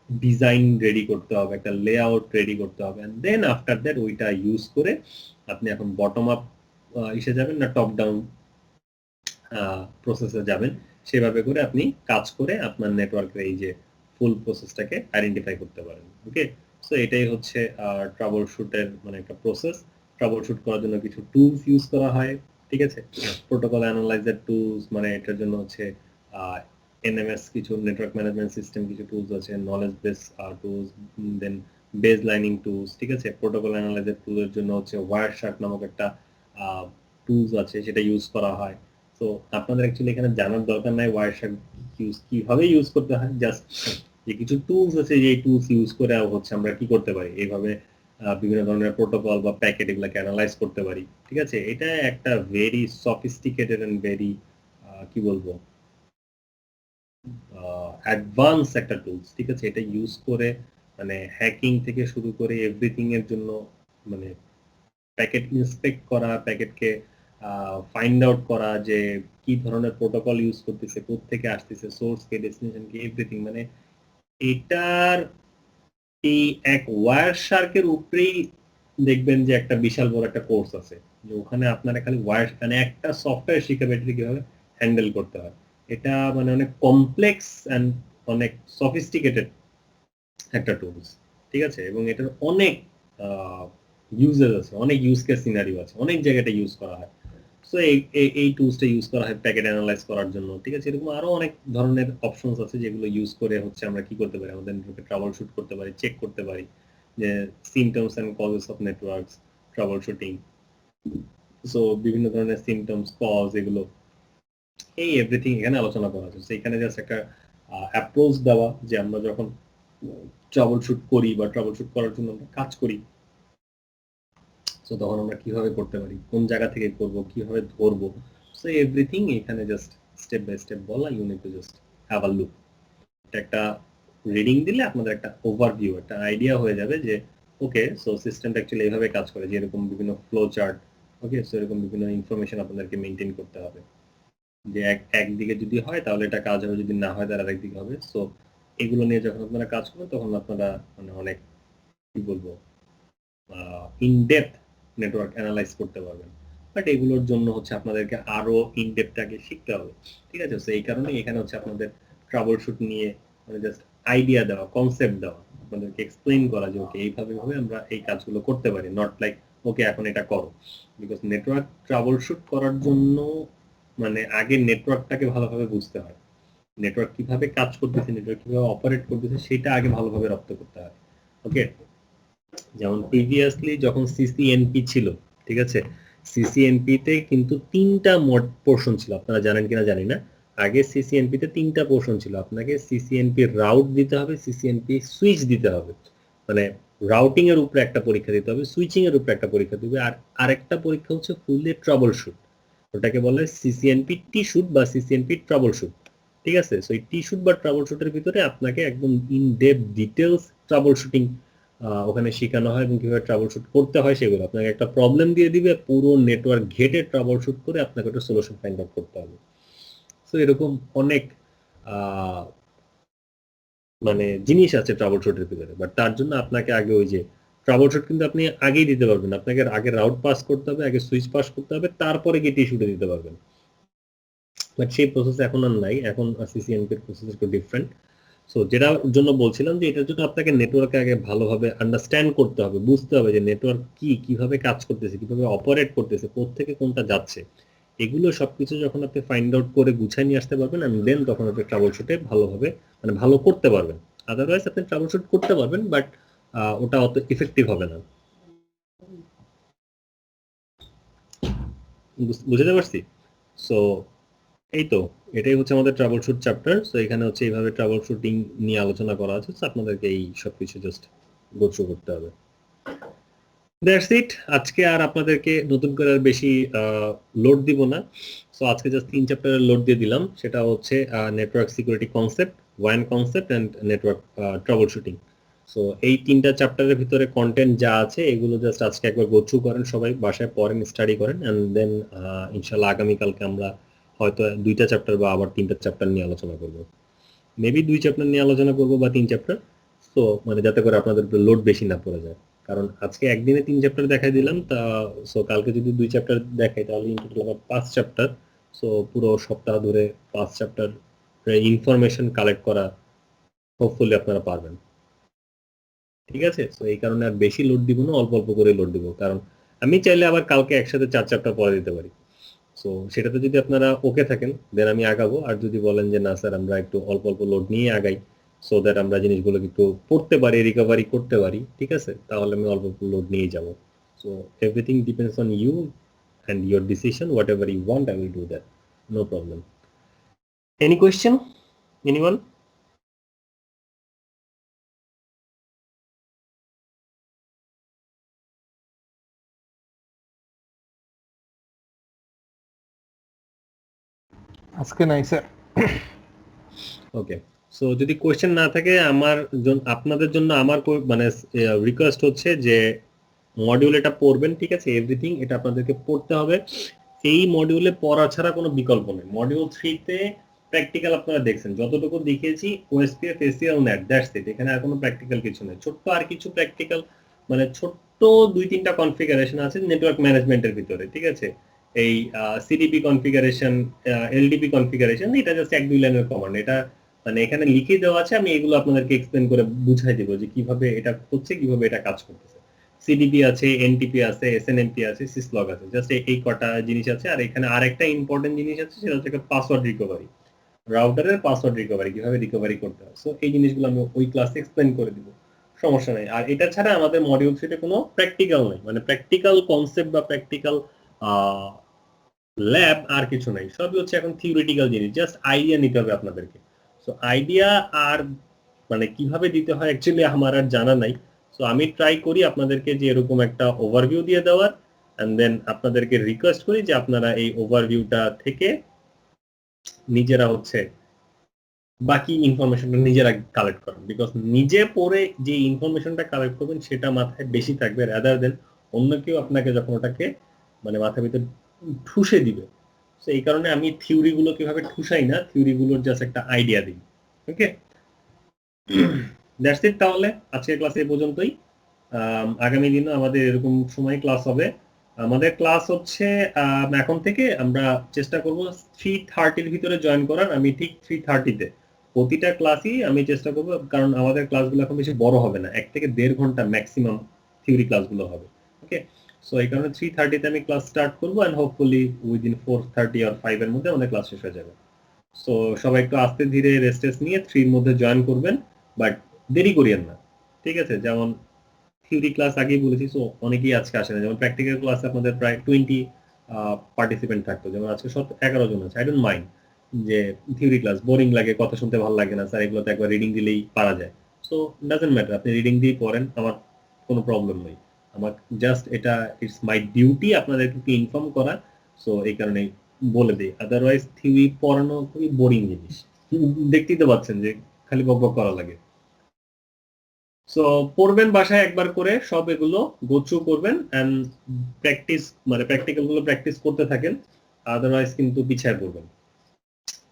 [SPEAKER 1] ডিজাইন রেডি করতে হবে, একটা লেআউট রেডি করতে হবে, এন্ড দেন আফটার দ্যাট ওইটা ইউজ করে আপনি এখন বটম আপ এসে যাবেন না টপ ডাউন প্রসেসে যাবেন, সেভাবে করে আপনি কাজ করে আপনার নেটওয়ার্কের এই যে ফুল প্রসেসটাকে আইডেন্টিফাই করতে পারেন। ওকে, সো এটাই হচ্ছে ট্রাবল শুটের মানে একটা প্রসেস। ট্রাবল শুট করার জন্য কিছু টুলস ইউজ করা হয়, ঠিক আছে। প্রোটোকল অ্যানালাইজার টুলস, মানে এটার জন্য হচ্ছে এনএমএস, কিছু নেটওয়ার্ক ম্যানেজমেন্ট সিস্টেম কিছু টুলস আছে, নলেজ বেস টুলস, দেন বেস লাইনিং টুলস, ঠিক আছে। প্রোটোকল অ্যানালাইজার টুলের জন্য হচ্ছে ওয়ারশার্ক নামক একটা টুলস আছে, সেটা ইউজ করা হয়। তো আপনাদের অ্যাকচুয়ালি এখানে জানার দরকার নাই ওয়ারশার্ক কিভাবে ইউজ করতে হয়, জাস্ট যে কিছু টুলস আছে যে টুলস ইউজ করে হচ্ছে আমরা কি করতে পারি, এইভাবে বিভিন্ন ধরনের প্রোটোকল বা প্যাকেট এগুলোকে অ্যানালাইজ করতে পারি, ঠিক আছে। এটা একটা ভেরি সফিস্টিকেটেড এন্ড ভেরি কি বলবো অ্যাডভান্স একটা টুলস, ঠিক আছে। এটা ইউজ করে মানে হ্যাকিং থেকে শুরু করে এভরিথিং এর জন্য, মানে প্যাকেট ইন্সপেক্ট করা, প্যাকেটকে ফাইন্ড আউট করা যে কি ধরনের প্রোটোকল ইউজ করতেছে, কোথা থেকে আসতেছে, সোর্স কে, ডেস্টিনেশন কে, এভরিথিং, মানে এটার এই এক ওয়ারশার্কের উপরেই দেখবেন যে একটা বিশাল বড় একটা কোর্স আছে, যে ওখানে আপনারা খালি মানে একটা সফটওয়্যার শিখাবে এটা কিভাবে হ্যান্ডেল করতে হয়। এটা মানে অনেক কমপ্লেক্স এন্ড অনেক সফিস্টিকেটেড একটা টুলস, ঠিক আছে। এবং এটার অনেক ইউজেস আছে, অনেক ইউজ কেস সিনারিও আছে, অনেক জায়গাটা ইউজ করা হয়। সো এই টুলসটা ইউজ করা হয় প্যাকেট অ্যানালাইজ করার জন্য, ঠিক আছে। এরকম আরো অনেক ধরনের অপশনস আছে যেগুলো ইউজ করে হচ্ছে আমরা কি করতে পারি, আমাদের নেটওয়ার্কে ট্রাবল শুট করতে পারি, চেক করতে পারি যে symptoms and causes of networks troubleshooting. So বিভিন্ন ধরনের সিমটমস, কজ, এগুলো এই এভরিথিং এখানে আলোচনা করা আছে। এখানে জাস্ট একটা অ্যাপ্রোচ দেওয়া যে আমরা যখন ট্রাবল শুট করি বা ট্রাবল শুট করার জন্য আমরা কাজ করি, সো তখন আমরা কিভাবে করতে পারি, কোন জায়গা থেকে করব, কিভাবে ধরবো, সো এভরিথিং এখানে জাস্ট স্টেপ বাই স্টেপ বলা। You need to just have a look. একটা রিডিং দিলে আপনাদের একটা ওভারভিউ, একটা আইডিয়া হয়ে যাবে যে ওকে, সো সিস্টেমটা অ্যাকচুয়ালি এইভাবে কাজ করে, যে এরকম বিভিন্ন ফ্লো চার্ট, ওকে। সো এরকম বিভিন্ন ইনফরমেশন আপনাদেরকে মেইনটেইন করতে হবে, যে একদিকে যদি হয় তাহলে এটা কাজ হবে, যদি না হয় তাহলে আরেকদিকে হবে। সো এগুলো নিয়ে যখন আপনারা কাজ করবেন তখন আপনারা মানে অনেক কি বলবো ইন ডেপথ নেটওয়ার্ক অ্যানালাইজ করতে পারবেন। বাট এগুলোর জন্য হচ্ছে আপনাদেরকে আরো ইনডেপথ শিখতে হবে, ঠিক আছে? তো এই কারণে এখানে হচ্ছে আপনাদের ট্রাবল শুট নিয়ে মানে জাস্ট আইডিয়া দেওয়া, কনসেপ্ট দেওয়া, আপনাদেরকে এক্সপ্লেইন করা যে ওকে এইভাবে আমরা এই কাজগুলো করতে পারি, নট লাইক ওকে এখন এটা করো। বিকজ নেটওয়ার্ক ট্রাবল শুট করার জন্য মানে আগে নেটওয়ার্কটাকে ভালোভাবে বুঝতে হয়, নেটওয়ার্ক কিভাবে কাজ করতেছে, নেটওয়ার্ক কিভাবে অপারেট করতেছে সেটা আগে ভালোভাবে রপ্ত করতে হয়। ওকে, যেমন প্রিভিয়াসলি যখন সিসিএনপি ছিল, ঠিক আছে, সিসিএনপি তে কিন্তু 3টা মোড পোর্শন ছিল, আপনারা জানেন কিনা জানি না। আগে সিসিএনপি তে 3টা পোর্শন ছিল, আপনাকে সিসিএনপি রাউট দিতে হবে, সিসিএনপি সুইচ দিতে হবে, মানে রাউটিং এর উপরে একটা পরীক্ষা দিতে হবে, সুইচিং এর উপরে একটা পরীক্ষা দিতে হবে, আর আরেকটা পরীক্ষা হচ্ছে ফুললি ট্রাবল শুট, ওটাকে বলে সিসিএনপি টি শুট বা সিসিএনপি ট্রাবল শুট, ঠিক আছে? সো এই টি শুট বা ট্রাবল শুটের ভিতরে আপনাকে একদম in depth details trouble shooting ওখানে শেখানো হয় এবং কিভাবে ট্রাবল শুট করতে হয় সেগুলো। আপনাকে একটা প্রবলেম দিয়ে দিবে, পুরো নেটওয়ার্ক ঘেটে ট্রাবল শুট করে আপনাকে একটা সলিউশন ফাইন্ড আউট করতে হবে। সো এরকম অনেক মানে জিনিস আছে ট্রাবল শুটের ভিতরে, বাট তার জন্য আপনাকে আগে ওই যে ট্রাবল শুট কিন্তু আপনি আগেই দিতে পারবেন, আপনাকে আগে রাউট পাস করতে হবে, আগে সুইচ পাস করতে হবে, তারপরে গিয়ে টি শুটে দিতে পারবেন। বাট সেই প্রসেস এখন আর নাই, এখন সিসিএনপি এর প্রসেস একটু ডিফারেন্ট। সো যেটার জন্য বলছিলাম যে এটার জন্য আপনাকে নেটওয়ার্কে আগে ভালোভাবে আন্ডারস্ট্যান্ড করতে হবে, বুঝতে হবে যে নেটওয়ার্ক কি, কিভাবে কাজ করতেছে, কিভাবে অপারেট করতেছে, কোত্থেকে কোনটা যাচ্ছে, এগুলো সবকিছু যখন আপনি ফাইন্ড আউট করে গুছাই নিয়ে আসতে পারবেন, এন্ড দেন তখন আপনি ট্রাবল শুটে ভালোভাবে মানে ভালো করতে পারবেন। আদারওয়াইজ আপনি ট্রাবল শুট করতে পারবেন বাট ওটা অত ইফেক্টিভ হবে না। বুঝতে পারছি? সো এই তো এটাই হচ্ছে আমাদের ট্রাবল শুট চ্যাপ্টার। সো এখানে হচ্ছে এইভাবে ট্রাবল শুটিং নিয়ে আলোচনা করা আছে, সো আপনাদেরকে এই সবকিছু জাস্ট গো থ্রু করতে হবে। That's it. আজকে আর আপনাদেরকে নতুন করে আর বেশি লোড দিব না। সো আজকে জাস্ট 3 চ্যাপ্টারের লোড দিয়ে দিলাম, সেটা হচ্ছে network security concept, one concept and network troubleshooting. So এই 3টা চ্যাপ্টারের ভিতরে কন্টেন্ট যা আছে এগুলো জাস্ট আজকে একবার গো থ্রু করেন, সবাই বাসায় পড়েন, স্টাডি করেন, এন্ড দেন ইনশাআল্লাহ আগামীকালকে আমরা হয়তো 2টা চ্যাপ্টার বা আবার 3টা চ্যাপ্টার নিয়ে আলোচনা করব, মেবি 2 চ্যাপ্টার নিয়ে আলোচনা করব বা 3 চ্যাপ্টার। সো মানে যাতে করে আপনাদের লোড বেশি না পড়ে যায়, কারণ আজকে একদিনে 3 চ্যাপ্টার দেখাই দিলাম, তা সো কালকে যদি 2 চ্যাপ্টার দেখাই তাহলে ইন টোটাল আবার 5 চ্যাপ্টার। সো পুরো সপ্তাহ ধরে 5 চ্যাপ্টার ইনফরমেশন কালেক্ট করা হোপফুলি আপনারা পারবেন, ঠিক আছে? সো এই কারণে আর বেশি লোড দিব না, অল্প অল্প করে লোড দিব, কারণ আমি চাইলে আবার কালকে একসাথে 4 চ্যাপ্টার পড়া দিতে পারি। সো সেটাতে যদি আপনারা ওকে থাকেন দেন আমি আগাবো, আর যদি বলেন যে না স্যার আমরা একটু অল্প অল্প লোড নিয়ে আগাই সো দ্যাট আমরা জিনিসগুলো একটু পড়তে পারি, রিকভারি করতে পারি, ঠিক আছে, তাহলে আমি অল্প অল্প লোড নিয়ে যাব। So everything depends on you and your decision, whatever you want I will do that, no problem. Any question, anyone?
[SPEAKER 2] আজকে নাই স্যার।
[SPEAKER 1] ওকে, সো যদি কোশ্চেন না থাকে আমার আপনাদের জন্য আমার মানে রিকোয়েস্ট হচ্ছে যে মডিউল এটা পড়বেন, ঠিক আছে, এভরিথিং এটা আপনাদেরকে পড়তে হবে। এই মডিউলে পড়া ছাড়া কোনো বিকল্প নেই। মডিউল 3 তে প্র্যাকটিক্যাল আপনারা দেখছেন, যতটুকু দেখিয়েছি OSPF ACL NAT, that's it, এখানে আর কোনো প্র্যাকটিক্যাল কিছু নেই। ছোট্ট আর কিছু প্র্যাকটিক্যাল মানে ছোট্ট 2-3টা কনফিগারেশন আছে নেটওয়ার্ক ম্যানেজমেন্টের ভিতরে, ঠিক আছে, এই সিডিপি কনফিগারেশন, এলডিপি কনফিগারেশন, এটা জাস্ট 1-2 লাইনের কমান্ড, এটা মানে এখানে লিখে দেওয়া আছে, আমি এগুলো আপনাদেরকে এক্সপ্লেন করে বুঝাই দেবো যে কিভাবে এটা হচ্ছে, কিভাবে এটা কাজ করতেছে। সিডিপি আছে, এনটিপি আছে, এসএনএমপি আছে, সিসলগ আছে, জাস্ট এই কটা জিনিস আছে। আর এখানে আরেকটা ইম্পর্টেন্ট জিনিস আছে, সেটা হচ্ছে পাসওয়ার্ড রিকভারি, রাউটারের পাসওয়ার্ড রিকভারি, কিভাবে রিকভারি করতে হয়। সো এই জিনিসগুলো আমি ওই ক্লাসে এক্সপ্লেন করে দিব, সমস্যা নাই। আর এটা ছাড়া আমাদের মডিউল 3 তে কোনো প্র্যাকটিক্যাল নেই, মানে প্র্যাকটিক্যাল কনসেপ্ট বা প্র্যাকটিক্যাল ল্যাব আর কিছু নাই, সবই হচ্ছে এখন থিওরিটিক্যাল জিনিস, জাস্ট আইডিয়া নিতে হবে আপনাদেরকে। সো আইডিয়া আর মানে কিভাবে দিতে হয় অ্যাকচুয়ালি আমার আর জানা নাই। সো আমি ট্রাই করি আপনাদেরকে যে এরকম একটা ওভারভিউ দিয়ে দেওয়ার, এন্ড দেন আপনাদেরকে রিকোয়েস্ট করি যে আপনারা এই ওভারভিউটা থেকে নিজেরা হচ্ছে বাকি ইনফরমেশনটা নিজেরা কালেক্ট করেন, বিকজ নিজে পড়ে যে ইনফরমেশনটা কালেক্ট করবেন সেটা মাথায় বেশি থাকবে রাদার দেন অন্য কেউ আপনাকে যখন ওটাকে মানে মাথার ভিতরে ঠুসে দিবে। তো এই কারণে আমি থিওরিগুলো কিভাবে ঠুসাই না, থিওরিগুলোর জাস্ট একটা আইডিয়া দিই। ওকে, দ্যাটস ইট। তাহলে আজকের ক্লাস এই পর্যন্তই। আগামী দিনও আমাদের এরকম সময় ক্লাস হবে। আমাদের ক্লাস হচ্ছে এখন থেকে আমরা চেষ্টা করব 3:30 এর ভিতরে জয়েন করার। আমি ঠিক 3:30 তে প্রতিটা ক্লাসই আমি চেষ্টা করব, কারণ আমাদের ক্লাসগুলো এখন বেশি বড় হবে না, 1 থেকে 1.5 ঘন্টা ম্যাক্সিমাম থিওরি ক্লাসগুলো হবে। ওকে, সো এই কারণে 3:30 তে আমি ক্লাস স্টার্ট করব এন্ড হোপফুলি উইদিন 4:30 আর 5 এর মধ্যে আমাদের ক্লাস শেষ হয়ে যাবে। সো সবাই একটু আস্তে ধীরে রেস্টেস নিয়ে 3 এর মধ্যে জয়েন করবেন, বাট দেরি করিয়েন না, ঠিক আছে? যেমন থিওরি ক্লাস আগেই বলেছি, সো অনেকেই আজকে আসে না। যেমন প্র্যাকটিক্যাল ক্লাসে আপনাদের প্রায় 20 পার্টিসিপেন্ট থাকতো, যেমন আজকে 11 জন আছে। আই ডোন্ট মাইন্ড যে থিওরি ক্লাস বোরিং লাগে, কথা শুনতে ভালো লাগে না স্যার, এগুলো তো একবার রিডিং দিলেই পারা যায়। সো ডাজন্ট ম্যাটার, আপনি রিডিং দিয়ে পড়েন, আমার কোনো প্রবলেম নেই। আমার জাস্ট এটা ইটস মাই ডিউটি আপনাদেরকে ইনফর্ম করা, সো এই কারণে বলে দিই। আদারওয়াইজ থিওরি পড়ানো খুবই বোরিং জিনিস, দেখতেই তো পাচ্ছেন যে খালি বকবক করা লাগে। সো পড়বেন বাসায় একবার করে, সব এগুলো গো থ্রু করবেন এন্ড প্র্যাকটিস, মানে প্র্যাকটিক্যাল গুলো প্র্যাকটিস করতে থাকেন, আদারওয়াইজ কিন্তু পিছায় পড়বেন,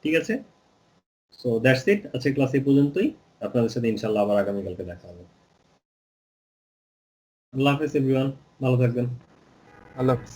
[SPEAKER 1] ঠিক আছে? সো দ্যাটস ইট, আজকে ক্লাস এই পর্যন্তই। আপনাদের সাথে ইনশাআল্লাহ আবার আগামীকালকে দেখা হবে। আল্লাহ হাফেজ এভরিওয়ান, ভালো থাকবেন।
[SPEAKER 2] আল্লাহ হাফেজ।